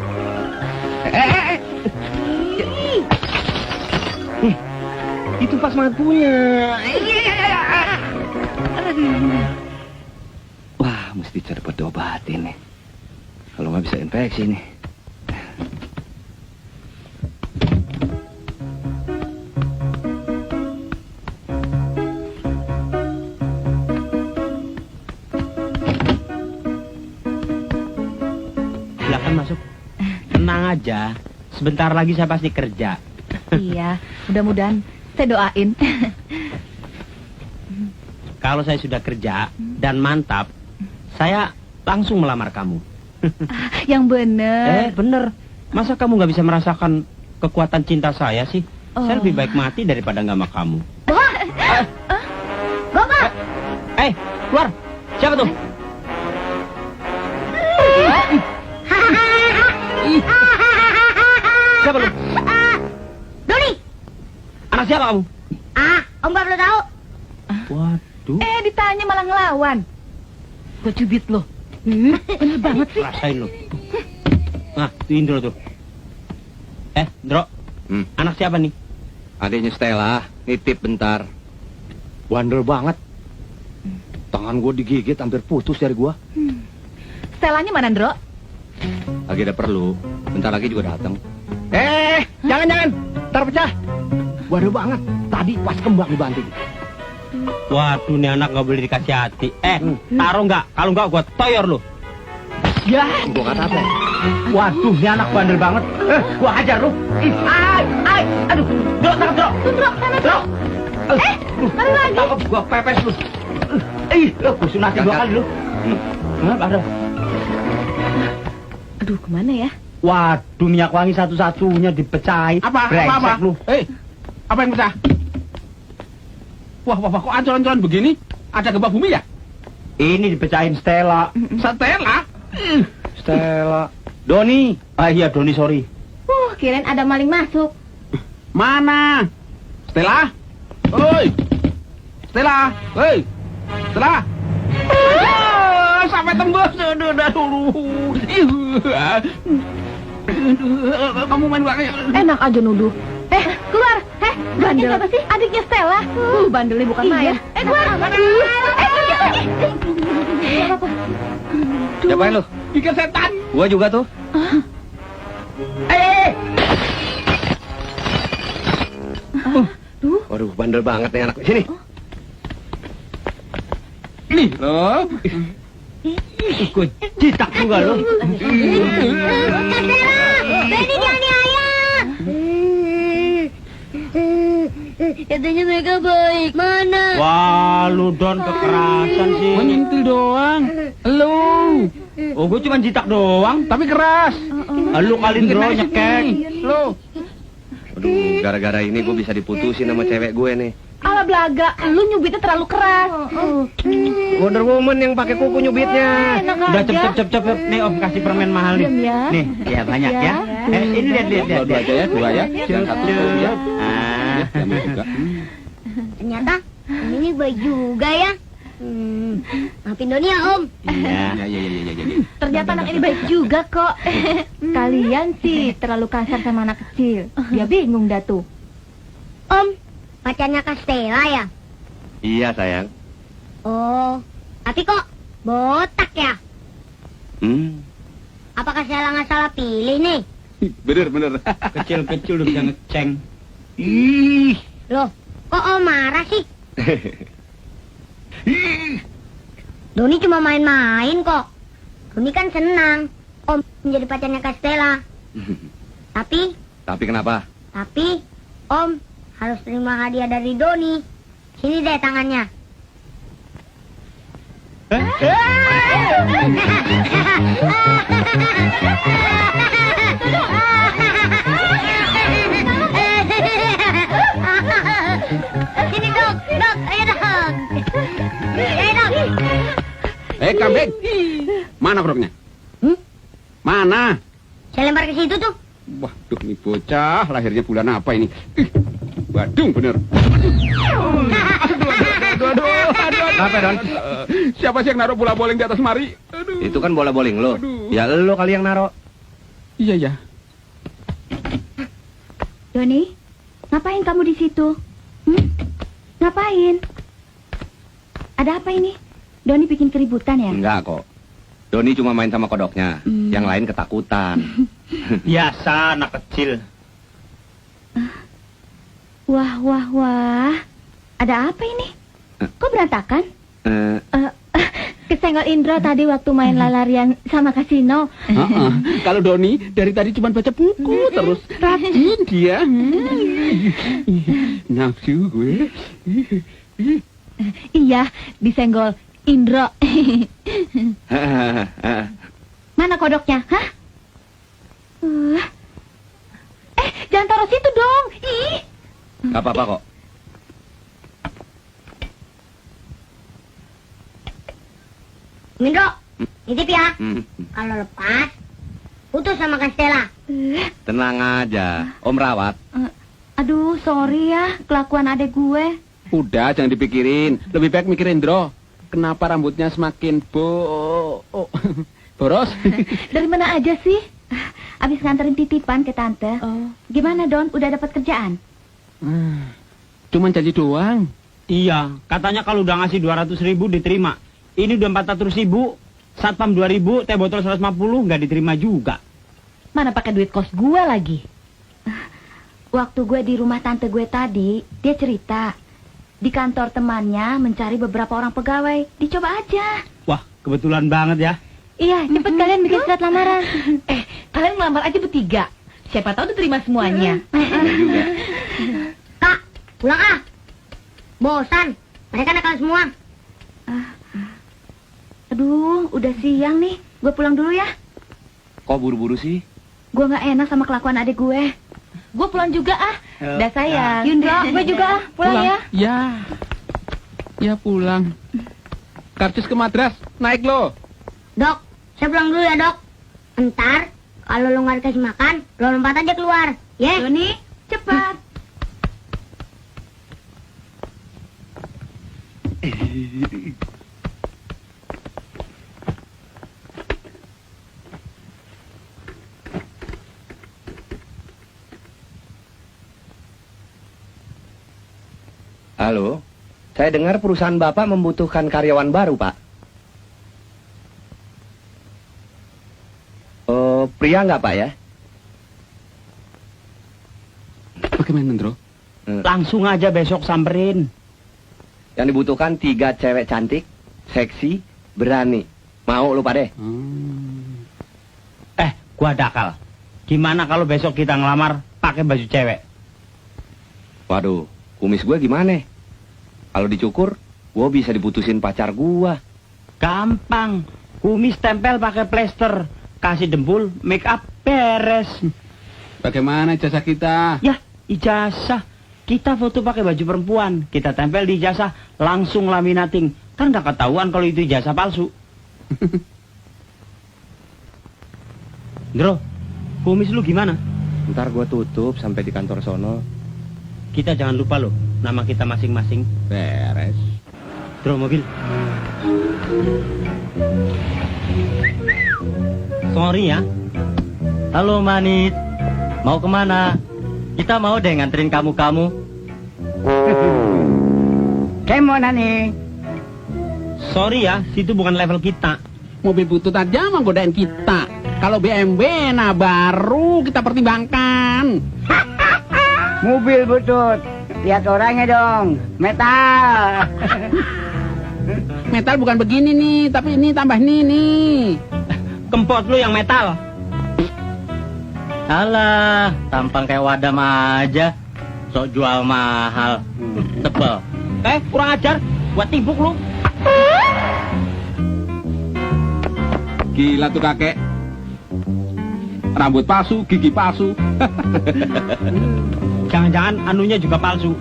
Itu pas matunya. Wah, mesti cepet diobatin nih. Kalau nggak bisa infeksi nih. aja. Sebentar lagi saya pasti kerja. Iya, mudah-mudahan saya doain. Kalau saya sudah kerja dan mantap, saya langsung melamar kamu. Yang bener. Bener. Masa kamu nggak bisa merasakan kekuatan cinta saya sih? Saya lebih baik mati daripada nggak sama kamu. Bapak! Keluar! Siapa tuh? Siapa lu? Doni! Anak siapa kamu? Om gak perlu tahu. Waduh. Ditanya malah ngelawan. Gue cubit lo. Bener banget sih. Rasain lu. Nah, tuh Indro tuh. Indro. Anak siapa nih? Adiknya Stella, nitip bentar. Bandel banget. Tangan gue digigit hampir putus dari gue. Stelanya mana, Ndro? Lagi ada perlu, bentar lagi juga datang. Jangan. Ntar pecah. Bandel banget. Tadi pas kembang dibanting. Waduh, nih anak nggak boleh dikasih hati. Taruh nggak? Kalau nggak, gua toyor lu. Ya, gue kata apa? Waduh, ini anak bandel banget. Gue hajar lu. Aduh, Dro, tangkap Dro. Dro. Ada lagi. Tangkap, gue pepes lu. Gue sunatin 2 kali lu. Ada. Aduh, kemana ya? Waduh, minyak wangi satu-satunya dipecahin. Apa? Lu. Apa yang pecah? Wah, kok ancur-ancuran begini? Ada gempa bumi ya? Ini dipecahin Stella. Stella? Stella. Doni. Iya, Doni, sorry. Kirain ada maling masuk. Mana? Stella? Oi! Stella! Hei! Stella! Sampai tembus. Kamu main belakang. Enak aja nuduh. Keluar. Bandel. Siapa sih? Adiknya Stella. Bandelnya bukan main. Keluar. Siapain lu? Bikin setan. Gua juga tuh. Waduh, bandel banget nih anak. Sini. Nih loh. Gue citak juga lu. Benny jangan ayah. Katanya mereka baik. Mana? Wah, lu Don kekerasan sih. Menyentil doang. Lu. Oh, gue cuma jitak doang. Tapi keras. Lu kali Indro nyekek. Lu. Aduh, gara-gara ini gue bisa diputusin sama cewek gue nih. Ala belaga, lu nyubitnya terlalu keras. Wonder Woman yang pakai kuku nyubitnya. Udah cepet. Nih Om kasih permen mahal nih. Diam ya. Nih, ya banyak ya. Ini lihat. Dua aja ya, 2 ya. Jangan satu ya. Ah. Sama juga. Ternyata ini baik juga ya. Maafin Doni ya Om. Iya. Ya. Ternyata anak ini baik juga kok. Kalian sih terlalu kasar sama anak kecil. Dia bingung dah tuh. Om, pacarnya Kak Stella ya? Iya, sayang. Oh, tapi kok botak ya? Apakah Stella nggak salah pilih nih? Bener. Kecil-kecil udah bisa ngeceng. Loh, kok Om marah sih? Doni cuma main-main kok. Doni kan senang Om menjadi pacarnya Kak Stella. Tapi kenapa? Tapi Om harus terima hadiah dari Doni. Sini deh tangannya. Sini dong, ayo dong. Kambing. Mana perutnya? Mana? Saya lempar ke situ tuh. Waduh, ini bocah lahirnya bulan apa ini? Waduh, bener. Aduh. Apa, Don? Siapa sih yang naruh bola bowling di atas mari? Aduh. Itu kan bola bowling lo. Aduh. Ya lo kali yang naro. Iya. Doni, ngapain kamu di situ? Ngapain? Ada apa ini? Doni bikin keributan ya? Enggak kok. Doni cuma main sama kodoknya. Yang lain ketakutan. Biasa anak kecil. Wah. Ada apa ini? Kok berantakan? kesenggol Indro tadi waktu main lalarian sama kasino. Kalau Doni dari tadi cuma baca buku terus rajin dia. Nafsu gue. Iya, disenggol Indro. Mana kodoknya? Hah? Jangan taruh situ dong. Ih. Gak apa-apa kok. Indro, nitip ya. Kalau lepas, putus sama Kastela. Tenang aja, Om rawat. Aduh, sorry ya, kelakuan adek gue. Udah jangan dipikirin, lebih baik mikirin Indro. Kenapa rambutnya semakin boros? Dari mana aja sih? Abis nganterin titipan ke tante. Gimana Don, udah dapat kerjaan? Cuman janji doang. Iya, katanya kalau udah ngasih 200.000 diterima. Ini udah 400.000, satpam 2.000, teh botol 150 nggak diterima juga. Mana pakai duit kos gue lagi. Waktu gue di rumah tante gue tadi, dia cerita di kantor temannya mencari beberapa orang pegawai. Dicoba aja. Wah, kebetulan banget ya. Iya, cepet kalian bikin surat lamaran. Kalian melamar aja bertiga. Siapa tahu diterima semuanya. juga. Kak, pulang ah. Bosan, mereka nakal semua. Aduh, udah siang nih. Gue pulang dulu ya. Kok buru-buru sih? Gue gak enak sama kelakuan adik gue. Gue pulang juga ah. Dah sayang. Yundra, gue juga ah. Pulang ya. Ya pulang. Karcis ke Madras, naik lo. Dok, saya pulang dulu ya dok. Ntar, kalau lo gak dikasih makan, lo lompat aja keluar. Ya? Doni, cepat. Halo, saya dengar perusahaan Bapak membutuhkan karyawan baru, Pak. Oh, pria nggak, Pak ya? Bagaimana, Indro? Langsung aja besok samperin. Yang dibutuhkan 3 cewek cantik, seksi, berani. Mau lu, Pak deh? Gua dakal. Gimana kalau besok kita ngelamar pakai baju cewek? Waduh, kumis gue gimana? Kalau dicukur, gue bisa diputusin pacar gue. Gampang. Kumis tempel pakai plester. Kasih dempul, make up, beres. Bagaimana jasa kita? Ya, ijazah. Kita foto pakai baju perempuan. Kita tempel di ijazah, langsung laminating. Kan nggak ketahuan kalau itu ijazah palsu. Bro, kumis lu gimana? Ntar gue tutup sampai di kantor sono. Kita jangan lupa loh, nama kita masing-masing. Beres. Bro, mobil. Sorry ya. Halo Manit, mau kemana? Kita mau deh nganterin kamu-kamu. Kemana nih? Sorry ya, situ bukan level kita. Mobil butut aja menggodain kita. Kalau BMW, nah baru kita pertimbangkan. Mobil butut. Lihat orangnya dong. Metal. Metal bukan begini nih, tapi ini tambah nih. Kempot lu yang metal. Alah, tampang kayak wadam aja. Sok jual mahal. Tebel. Kurang ajar. Gua tibuk lu. Gila tuh kakek. Rambut palsu, gigi palsu. Jangan-jangan anunya juga palsu.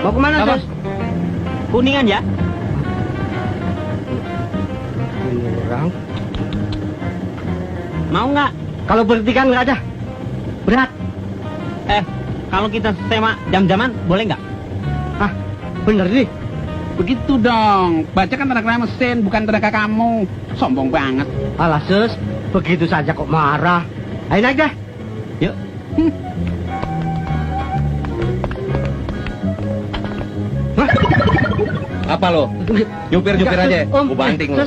Mau kemana, Apa? Sos? Kuningan ya? Orang. Mau nggak? Kalau berhenti kan nggak ada. Berat. Kalau kita tema jam-jaman, boleh nggak? Bener nih. Begitu dong. Baca kan tenaga mesin, bukan tenaga kamu. Sombong banget. Alah, Sus. Begitu saja kok marah. Ayo naik deh. Yuk. Apa lo? Nyupir-nyupir aja. Gue banting lo.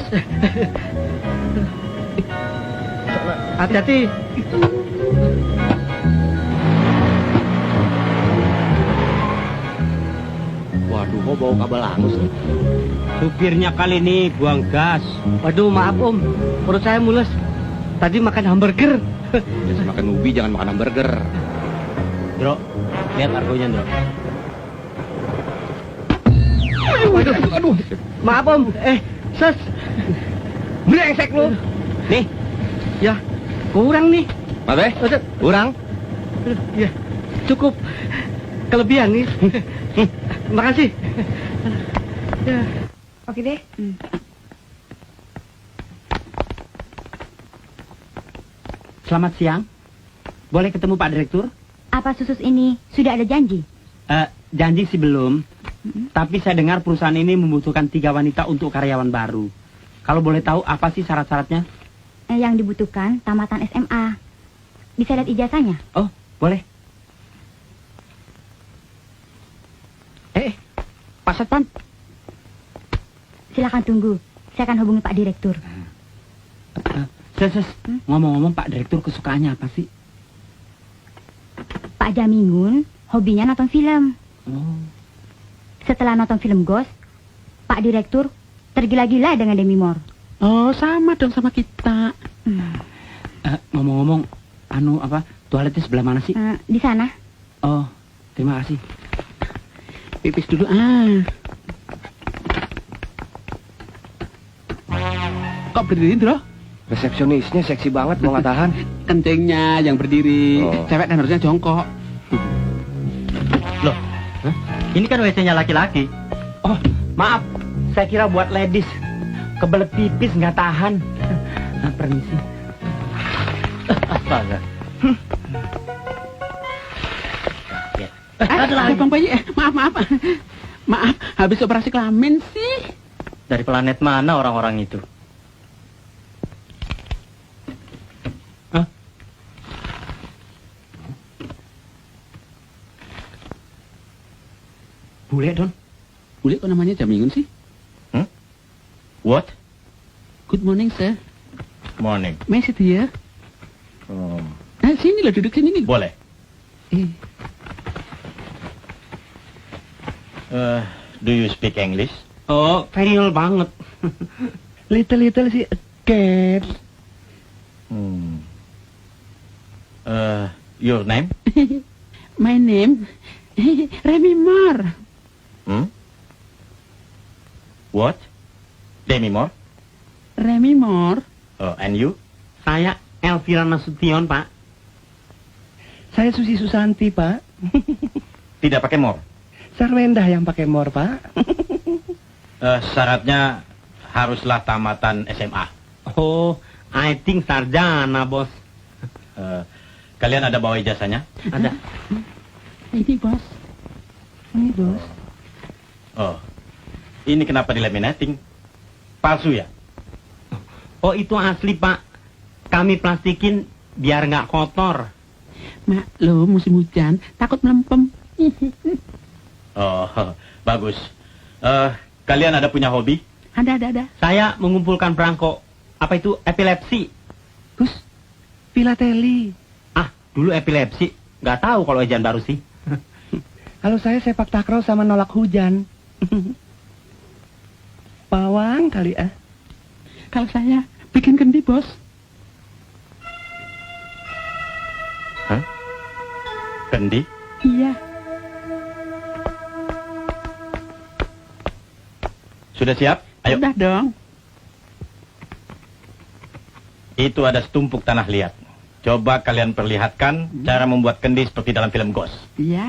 Hati-hati. kok bau kabel angus nih. Supirnya kali ini buang gas. Waduh, maaf Om. Perut saya mules. Tadi makan hamburger. Biasa makan ubi, jangan makan hamburger. Bro, lihat argonya, Bro. Aduh. Maaf Om. Ses. Brengsek lu. Nih, Ya, kurang nih. Mas Kurang? Ya, cukup. Kelebihan nih. Makasih. Ya. Oke deh. Selamat siang. Boleh ketemu Pak Direktur? Apa Susus ini sudah ada janji? Janji sih belum. Tapi saya dengar perusahaan ini membutuhkan 3 wanita untuk karyawan baru. Kalau boleh tahu apa sih syarat-syaratnya? Yang dibutuhkan tamatan SMA. Bisa lihat ijazahnya? Oh, boleh. Pak Satpam. Silakan tunggu. Saya akan hubungi Pak Direktur. Ngomong-ngomong Pak Direktur kesukaannya apa sih? Pak Jamingun hobinya nonton film. Oh. Setelah nonton film Ghost, Pak Direktur tergila-gila dengan Demi Moore. Oh, sama dong sama kita. Ngomong-ngomong, toiletnya sebelah mana sih? Di sana. Oh, terima kasih. Pipis dulu, Kok berdiri, Bro? Resepsionisnya seksi banget, mau nggak tahan. Kencingnya yang berdiri. Oh. Cewek kan harusnya jongkok. Loh, ini kan WC-nya laki-laki. Oh, maaf. Saya kira buat ladies. Kebelet pipis nggak tahan. Permisi. Astaga. Bang Bayi, maaf. Maaf, habis operasi kelamin sih. Dari planet mana orang-orang itu? Bule, Don. Bule kok namanya Jamingun sih? What? Good morning, sir. Morning. May I sit here? Oh. Sini lah, duduk sini nih. Boleh. Do you speak English? oh, very well banget. Little sih, cat. Your name? My name, Remy Moore. What? Demi Moore? Remy Moore. Oh, and you? Saya Elvira Nasution, Pak. Saya Susi Susanti, Pak. Tidak pakai Moore? Sarwendah yang pakai mor, Pak. Syaratnya haruslah tamatan SMA. Oh, I think sarjana, Bos. Kalian ada bawa ijazahnya? Ada. Ini, Bos. Ini, Bos. Oh, ini kenapa dilaminating? Palsu ya? Oh, itu asli, Pak. Kami plastikin biar nggak kotor. Maklum, musim hujan, takut melempem. Oh, bagus. Kalian ada punya hobi? Ada. Saya mengumpulkan perangko. Apa itu epilepsi? Gus, filateli. Ah, dulu epilepsi. Nggak tahu kalau ejaan baru sih. Kalau saya sepak takraw sama nolak hujan. Pawang kali ah. Kalau saya bikin kendi, Bos. Hah? Kendi? Iya. Sudah siap? Ayo. Udah dong. Itu ada setumpuk tanah liat. Coba kalian perlihatkan cara membuat kendi seperti dalam film Ghost. Iya.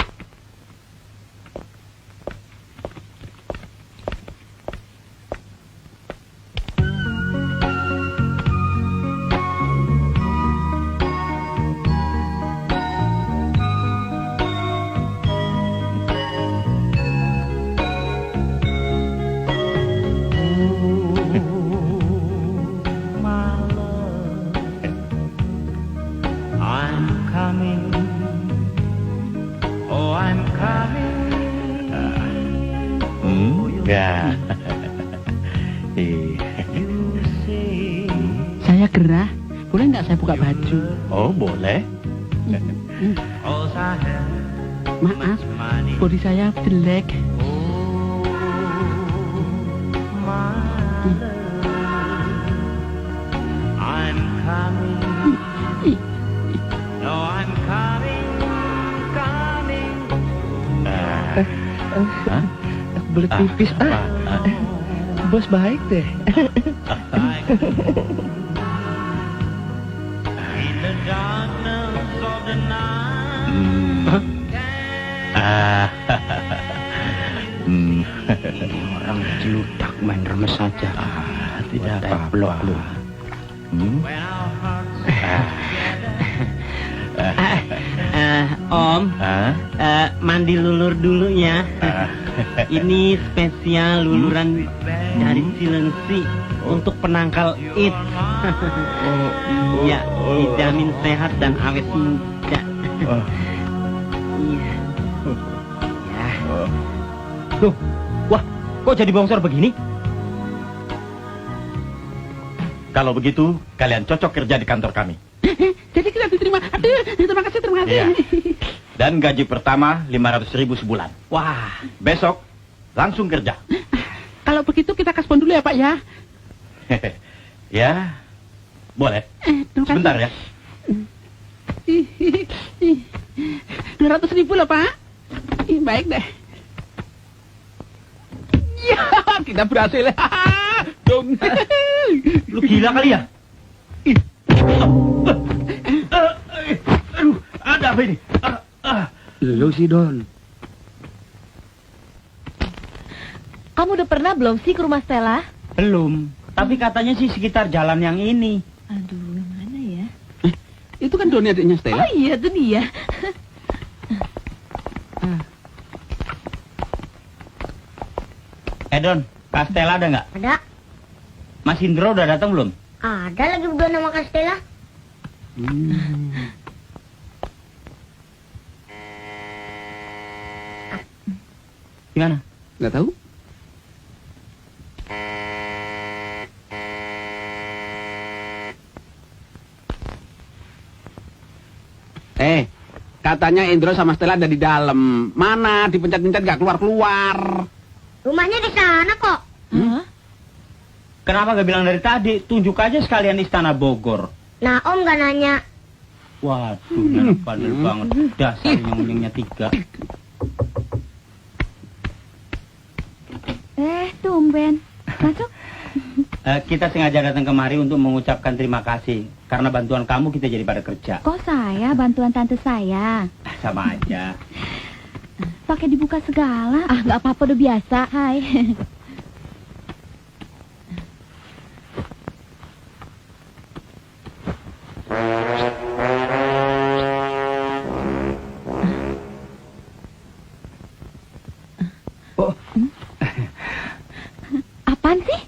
Ya. Saya gerah. Boleh nggak saya buka baju? Oh, boleh. Maaf, body saya jelek. I'm coming. No, I'm coming, coming. Belet pipis, Bos baik deh. In the darkness of the night. Orang celudak main remes saja. Tidak apa-apa. When our hearts Om, mandi lulur dulu ya. Ini spesial luluran dari Cilengsi untuk penangkal it. Iya, dijamin sehat dan awet muda. Iya. Ya. Loh, wah, kok jadi bongsor begini? Kalau begitu, kalian cocok kerja di kantor kami. Jadi kita diterima. Aduh, terima kasih. Iya. Dan gaji pertama 500.000 sebulan. Wah, Besok langsung kerja. Kalau begitu kita kaspon dulu ya Pak ya. Ya, boleh. Terima kasih. Sebentar ya. 200.000 loh Pak. Baik deh. Ya, kita berhasil. Dong. lu gila kali ya? Aduh, ada apa ini? Lu sih Don. Kamu udah pernah belum sih ke rumah Stella? Belum. Tapi katanya sih sekitar jalan yang ini. Aduh, yang mana ya? Itu kan Doni adiknya Stella. Oh iya, itu dia. Don, Kak Stella ada nggak? Ada. Mas Indro udah datang belum? Ada lagi berdua nama Kak Stella. Gimana? Nggak tahu. Katanya Indro sama Stella ada di dalam. Mana? Dipencet-pencet nggak keluar-keluar. Rumahnya di sana kok. Kenapa gak bilang dari tadi? Tunjuk aja sekalian Istana Bogor. Nah, Om gak nanya. Waduh, anak bandel banget. Dasar nyong-nyongnya 3. Tumben. Masuk. Kita sengaja datang kemari untuk mengucapkan terima kasih. Karena bantuan kamu kita jadi pada kerja. Kok saya, bantuan tante saya? Sama aja. Pakai dibuka segala. Ah, nggak apa-apa, udah biasa. Hai. Apaan sih?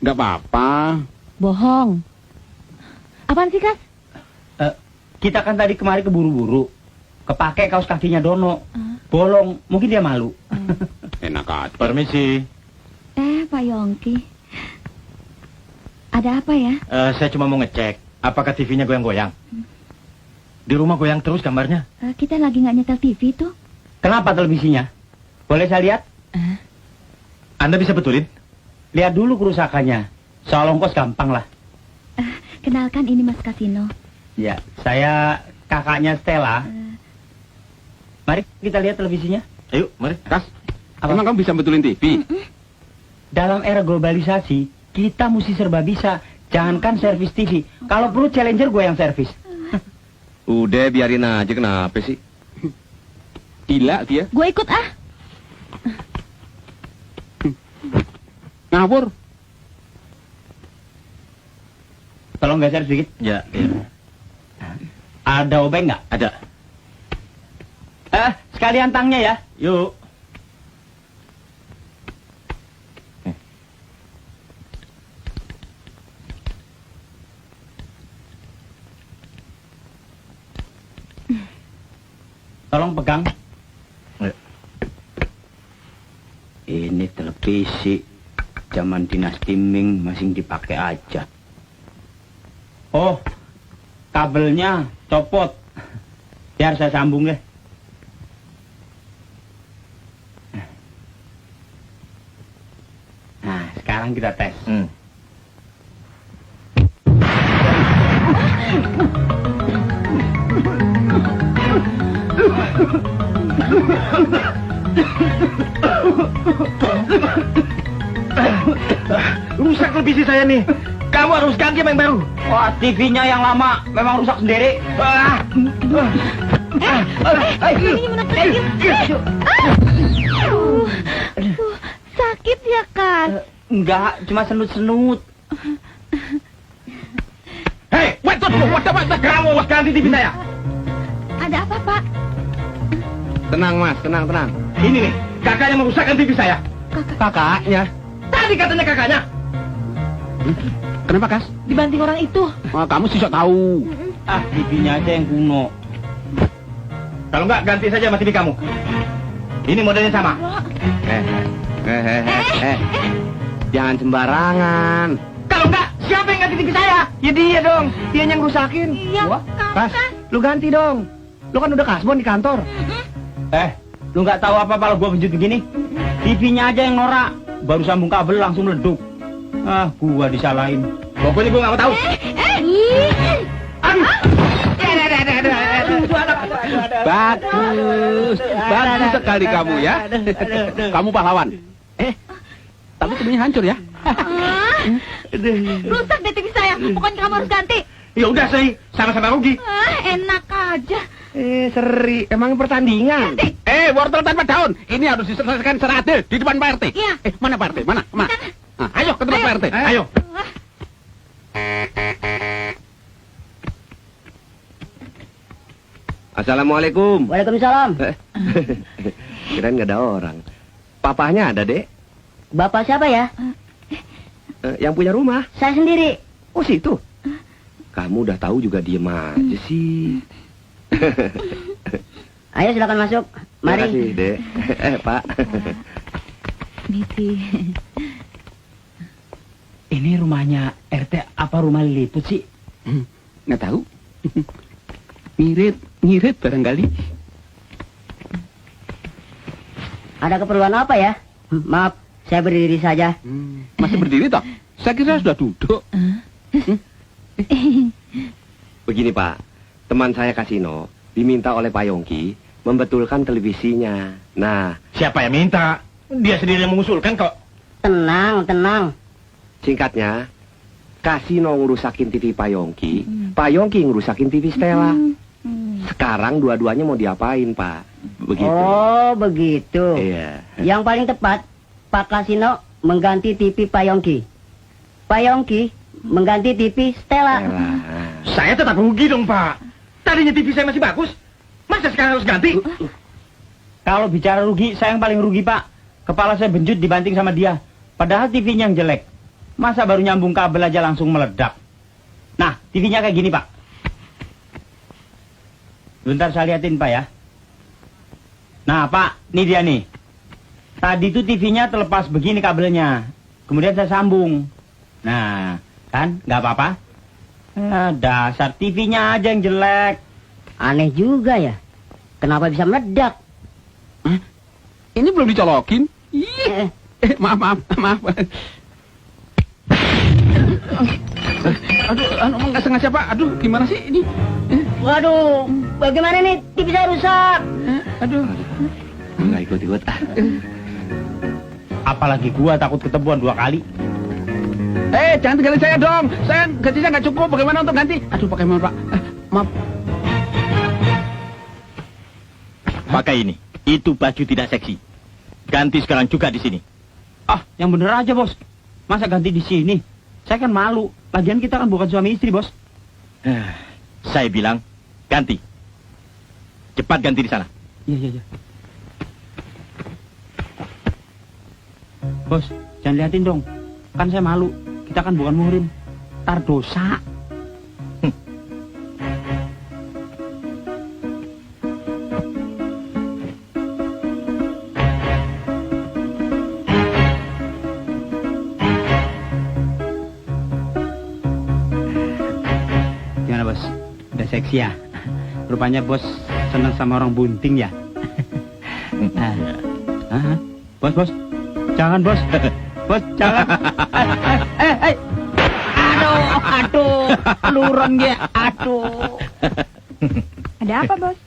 Nggak apa-apa. Bohong. Apaan sih, Kas? Kita kan tadi kemari keburu-buru. Kepake kaos kakinya Dono. Bolong, mungkin dia malu. Enak aja. Permisi. Pak Yongki. Ada apa ya? Saya cuma mau ngecek. Apakah TV-nya goyang-goyang? Di rumah goyang terus gambarnya. Kita lagi nggak nyetel TV tuh. Kenapa televisinya? Boleh saya lihat? Anda bisa betulin? Lihat dulu kerusakannya. Soal ongkos gampang lah. Kenalkan, ini Mas Kasino. Ya, saya kakaknya Stella. Mari kita lihat televisinya. Ayo, mari. Kas, emang kamu bisa betulin TV? Dalam era globalisasi, kita mesti serba bisa. Jangankan servis TV. Kalau perlu Challenger gue yang servis. Udah, biarin aja, kenapa sih? Gila dia. Gue ikut ah. Ngawur. Tolong geser sedikit. Ya, ya. Ada obeng nggak? Ada. Sekalian tangnya ya. Yuk. Tolong pegang. Ya. Ini televisi zaman dinasti Ming masih dipakai aja. Oh, kabelnya copot. Biar saya sambung deh. Nah, sekarang Silahkan kita tes. Rusak televisi saya nih. Kamu harus ganti yang baru. Wah, TV-nya yang lama memang rusak sendiri. Sakit ya, kan? Enggak, cuma senut-senut. Hei, what kamu ganti TV saya. Ada apa, Pak? Tenang, Mas, tenang. Ini nih, kakaknya merusakkan TV saya. Kakaknya? Tadi katanya kakaknya. Kenapa, Kas? Dibanting orang itu. Oh, kamu sih sok tahu. Ah, TV-nya aja yang kuno. Kalau enggak, ganti saja sama TV kamu. Ini modelnya sama. Jangan sembarangan. Kalau enggak, siapa yang ganti TV saya? Ya dia dong, dia yang rusakin. Iya, kamu Kas, kan? lu ganti dong. Lu kan udah kasbon di kantor. Lu nggak tahu apa kalau gua penjut begini? TV-nya aja yang norak. Baru sambung kabel langsung meleduk. Ah, gua disalahin. Pokoknya gua nggak mau tahu. Bagus sekali kamu ya. Kamu pahlawan. Tapi TV-nya hancur ya. Rusak deh TV saya. Pokoknya kamu harus ganti. Ya udah sih, sama-sama rugi. Enak aja. Seri, emang pertandingan. Wortel tanpa daun. Ini harus diselesaikan secara adil di depan Pak RT. Iya. Mana Pak RT? Mana? Ayo ke tempat Pak RT. Ayo. Assalamualaikum. Waalaikumsalam. Kirain nggak ada orang. Papahnya ada, Dek. Bapak siapa ya? Yang punya rumah. Saya sendiri. Oh, situ. Kamu udah tahu juga diem aja sih. Ayo silakan masuk. Mari. Terima kasih, Dek. Pak. Niti. Ini rumahnya RT apa rumah Liliput sih? Nggak tahu. Ngirit barangkali. Ada keperluan apa ya? Maaf, saya berdiri saja. Masih berdiri toh? Saya kira sudah duduk. Begini, Pak. Teman saya Kasino diminta oleh Pak Yongki membetulkan televisinya. Nah, Siapa yang minta? Dia sendiri yang mengusulkan kok. Tenang, tenang. singkatnya, Kasino ngerusakin TV Pak Yongki, Pak Yongki ngerusakin TV Stella. Sekarang dua-duanya mau diapain, Pak? Begitu. Oh, begitu. Iya. Yang paling tepat, Pak Kasino mengganti TV Pak Yongki. Pak Yongki mengganti TV Stella. Saya tetap rugi dong, Pak. Tadinya TV saya masih bagus. Masa sekarang harus ganti? Kalau bicara rugi, saya yang paling rugi, Pak. Kepala saya benjut dibanting sama dia. Padahal TV-nya yang jelek. Masa baru nyambung kabel aja langsung meledak. Nah, TV-nya kayak gini, Pak. Bentar saya liatin, Pak ya. Nah, Pak, ini dia nih. Tadi tuh TV-nya terlepas begini kabelnya. Kemudian saya sambung. Nah, kan nggak apa-apa. Dasar TV-nya aja yang jelek. Aneh juga ya. Kenapa bisa meledak? Ini belum dicolokin. Ih. Maaf. Aduh, nggak sengaja, Pak. Aduh, gimana sih ini? Waduh, bagaimana nih? TV saya rusak. Aduh. Nggak ikut-ikut. Apalagi gua takut ketemuan 2 kali. Jangan tinggalin saya dong. Saya gajinya nggak cukup. Bagaimana untuk ganti? Aduh, bagaimana, Pak? Maaf. Pakai ini. Itu baju tidak seksi. Ganti sekarang juga di sini. Ah, yang bener aja, Bos. Masa ganti di sini? Saya kan malu. Lagian kita kan bukan suami istri, Bos. Saya bilang, ganti. Cepat ganti di sana. Iya. Bos, jangan liatin dong. Kan saya malu. Kita kan bukan muhrim. Tar dosa. Gimana, Bos? Udah seksi ya? Rupanya Bos senang sama orang bunting ya? Bos. Jangan, Bos. Bos, jangan. Aduh, luron dia. Aduh. Ada apa, Bos?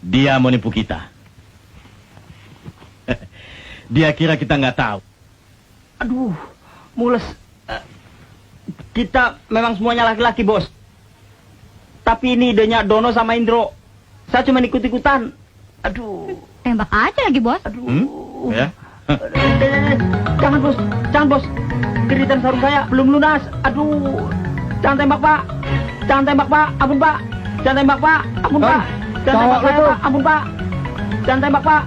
Dia mau nipu kita. Dia kira kita nggak tahu. Aduh, mules. Kita memang semuanya laki-laki, Bos. Tapi ini idenya Dono sama Indro. Saya cuma ikut-ikutan. Aduh. Tembak aja lagi, Bos. Aduh. Ya? Jangan, Bos. Jangan, Bos. Keritan sarung saya belum lunas. Aduh. Jangan tembak, Pak. Jangan tembak, Pak. Ampun, Pak. Jangan tembak, Pak. Ampun, Pak. Jangan tembak saya, Pak. Ampun, Pak. Jangan tembak, Pak.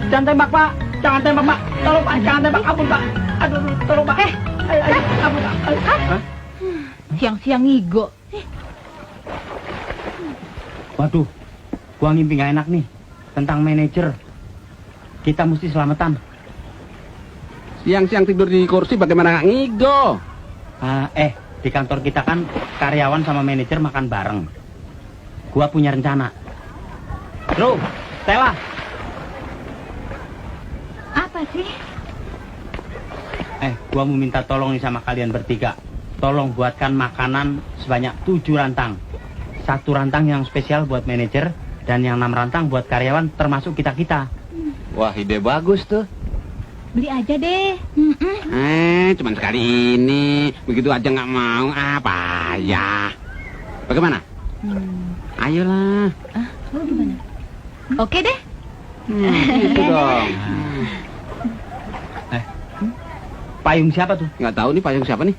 Jangan tembak, Pak. Jangan tembak, Pak. Tolong, Pak. Jangan tembak. Ampun, Pak. Aduh, tolong, Pak. Ayo, ampun, Pak. Siang-siang ngigo. Waduh, gua ngimpi gak enak nih tentang manajer. Kita mesti selamatan. Siang-siang tidur di kursi bagaimana nggak ngigo? Di kantor kita kan karyawan sama manajer makan bareng. Gua punya rencana. Bro, Stella. Apa sih? Gua mau minta tolong nih sama kalian bertiga. Tolong buatkan makanan sebanyak 7 rantang. 1 rantang yang spesial buat manajer dan yang 6 rantang buat karyawan termasuk kita-kita. Wah, ide bagus tuh. Beli aja deh. Cuman sekali ini. Begitu aja nggak mau. Apa ya? Bagaimana? Ayolah. Lu gimana? Oke deh. Itu dong. Payung siapa tuh? Nggak tahu nih payung siapa nih?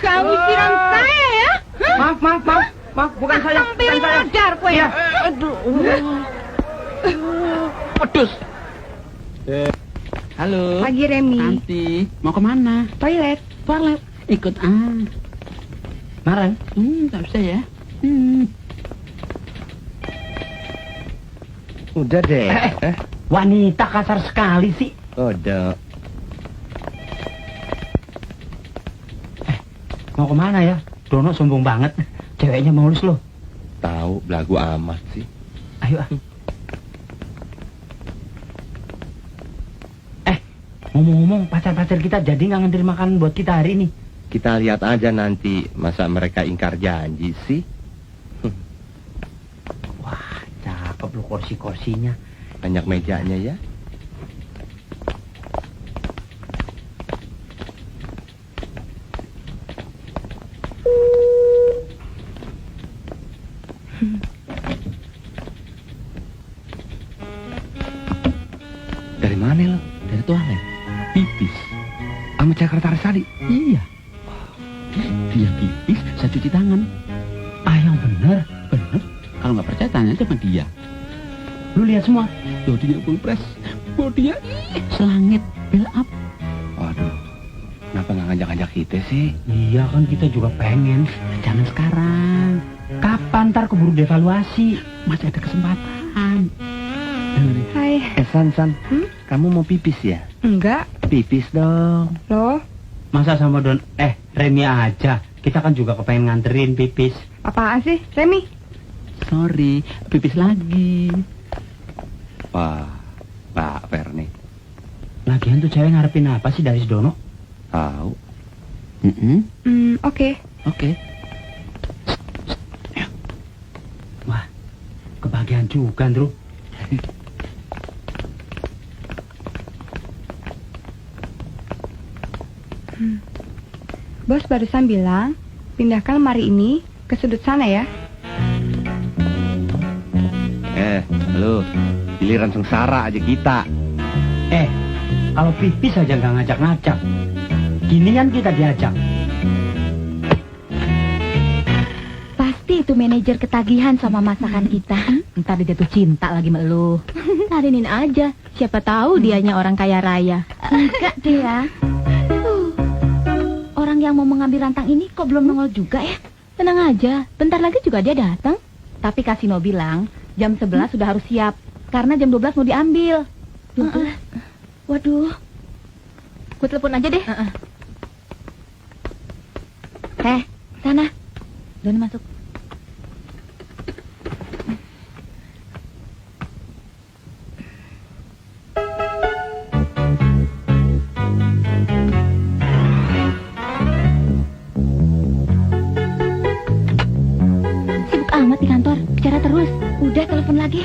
Kamu siram saya ya? Maaf, bukan saya. Tampil Bukan saya. modar kue. Iya. Pedus. Halo. Pagi Remi. Nanti mau kemana? Toilet. Toilet. Ikut Maren. Tak bisa ya. Udah deh. Wanita kasar sekali sih. Udah. Mau kemana ya? Dono sombong banget. Ceweknya mulus loh. Tahu, belagu amat sih. Ayo. Ngomong-ngomong, pacar-pacar kita jadi nggak nganterin makanan buat kita hari ini. Kita lihat aja nanti. Masa mereka ingkar janji sih? Wah, cakep loh kursi-kursinya. Banyak mejanya ya. Dari mana lo? Dari toilet. Pipis. Sama sekretaris tadi? Iya. Dia pipis, saya cuci tangan. Yang bener. Bener. Kalau nggak percaya tanya aja sama dia. Lu lihat semua. Bodinya full press. Bodinya selangit. Build up. Waduh. Kenapa nggak ngajak-ngajak kita sih? Iya kan kita juga pengen. Jangan sekarang. Kapan ntar keburu devaluasi? Masih ada kesempatan. Hai. San, kamu mau pipis ya? Enggak. Pipis dong. Loh, Masa sama Don? Remi aja. Kita kan juga kepengen nganterin pipis. apaan sih, Remi? Sorry, pipis lagi. Wah, Pak Ferni. Lagian tuh cewek ngarepin apa sih dari si Dono? Tahu. Oke. Oke. Wah, kebahagiaan juga, Andrew. Bos barusan bilang, pindahkan lemari ini ke sudut sana ya. Lu, giliran sengsara aja kita. Kalau pipis aja nggak ngajak-ngajak. Ginian kita diajak. Pasti itu manajer ketagihan sama masakan kita. Ntar dia jatuh cinta lagi sama lu. Ladenin aja. Siapa tahu dianya orang kaya raya. Enggak deh ya. Orang yang mau mengambil rantang ini kok belum nongol juga ya? Tenang aja, bentar lagi juga dia datang. Tapi Kasino bilang, jam 11 sudah harus siap. Karena jam 12 mau diambil. Waduh. Gue telepon aja deh. Sana. Doni masuk. lagi.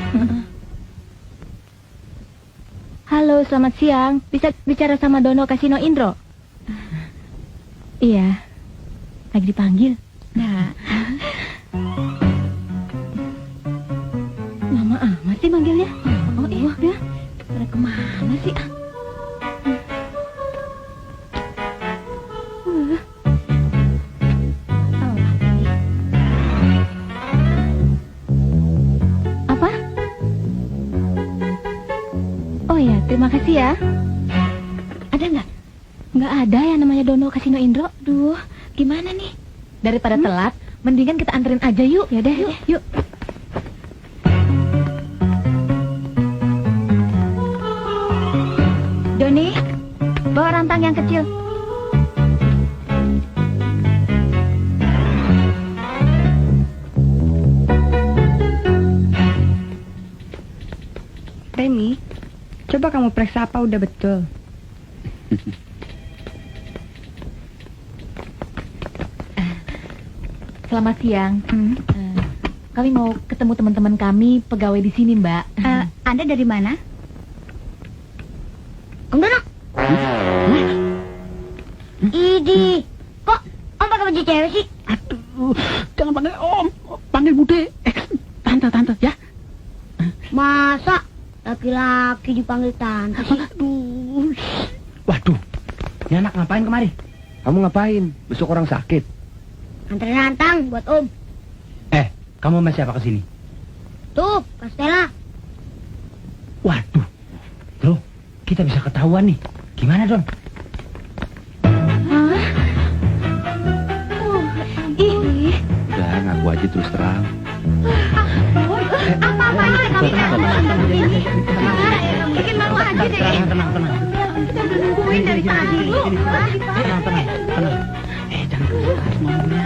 Halo, selamat siang. Bisa bicara sama Dono Kasino Indro? Iya. Lagi dipanggil. Nah, Lama amat sih manggilnya. oh iya. Pada kemana sih? Apa? Oh ya, terima kasih ya. Ada nggak? Nggak ada yang namanya Dono Kasino Indro. Duh, gimana nih? Daripada telat, mendingan kita anterin aja yuk. Ya deh, yuk. Doni, bawa rantang yang kecil. Remi, coba kamu periksa apa udah betul. Selamat siang. Kami mau ketemu teman-teman kami pegawai di sini, Mbak. Anda dari mana? Om Dono. Idi, kok Om pakai baju cewek sih? Aduh, jangan panggil Om, panggil Bude. Tante ya. Masa laki-laki dipanggil tante sih? Aduh. Waduh, ini anak ngapain kemari? Kamu ngapain? Besok orang sakit. Anterin rantang buat Om. Kamu sama siapa kesini? Tuh, Kastela. Waduh, bro, kita bisa ketahuan nih. Gimana, Don? Ih, Udah, ngaku aja terus terang. apa-apanya kami bikin malu aja deh. Tenang. Kita udah nungguin dari tadi. Tenang. Jangan keras ngomongnya.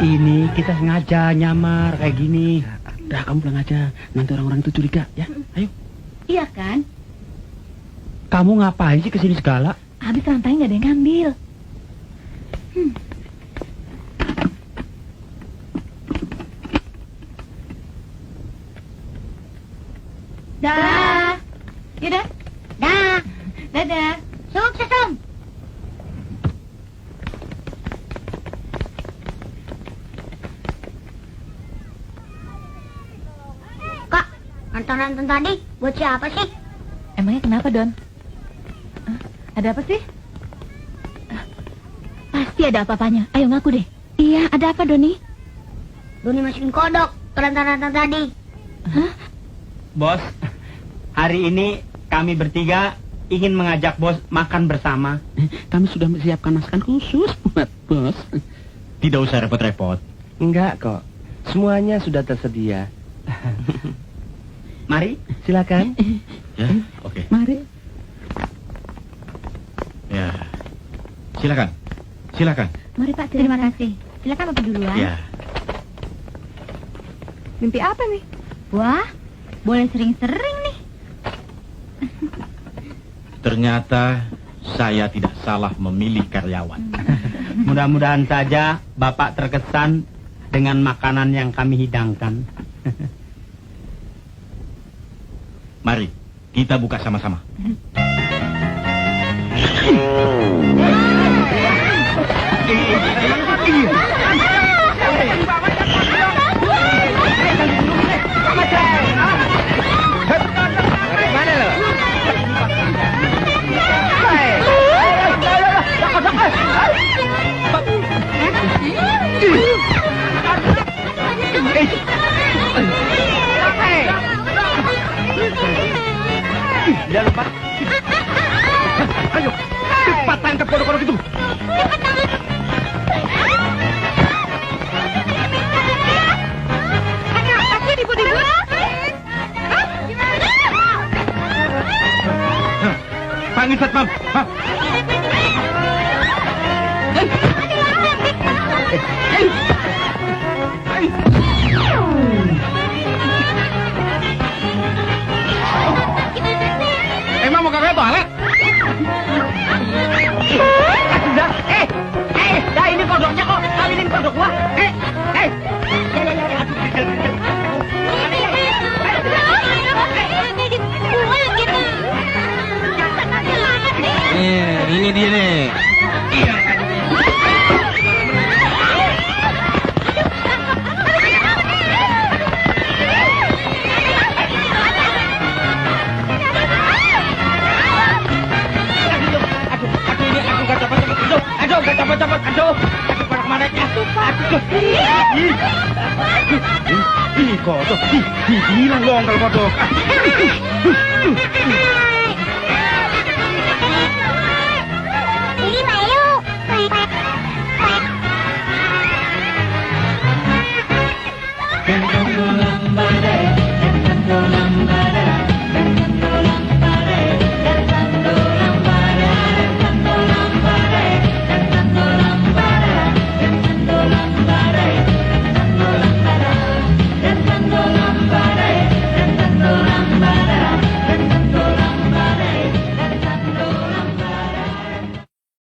Ini kita sengaja nyamar kayak gini. Udah, kamu pulang aja. Nanti orang-orang itu curiga, ya. Ayo. Iya kan? Kamu ngapain sih kesini segala? Habis rantai nggak ada yang ngambil. Dah. Yaudah. Dah, Dadah. sukses Om. Kak, rantang-rantang tadi buat siapa sih? Emangnya kenapa, Don? Ada apa sih? Pasti ada apa-apanya. Ayo ngaku deh. Iya, ada apa Doni? Doni masukin kodok ke rantang-rantang tadi. Bos, hari ini kami bertiga ingin mengajak bos makan bersama. Kami sudah menyiapkan masakan khusus buat bos. Tidak usah repot-repot. Enggak kok. Semuanya sudah tersedia. Mari. Silakan. Ya, oke. Mari. Ya. Silakan. Mari Pak, terima kasih. Silakan Bapak duluan. Ya. Mimpi apa nih? Wah, boleh sering-sering nih. Ternyata saya tidak salah memilih karyawan. Mudah-mudahan saja Bapak terkesan dengan makanan yang kami hidangkan. Mari, kita buka sama-sama. Jangan lupa. Ayo, cepat tangkap kodok-kodok itu. Panggil satpam. Hah? Emang mau kagak toilet? Sudah, Aduh, gak cepet-cepet. Aduh, pada kemana? Aduh. Ih, kodok. Ih, bilang dong kalau kodok.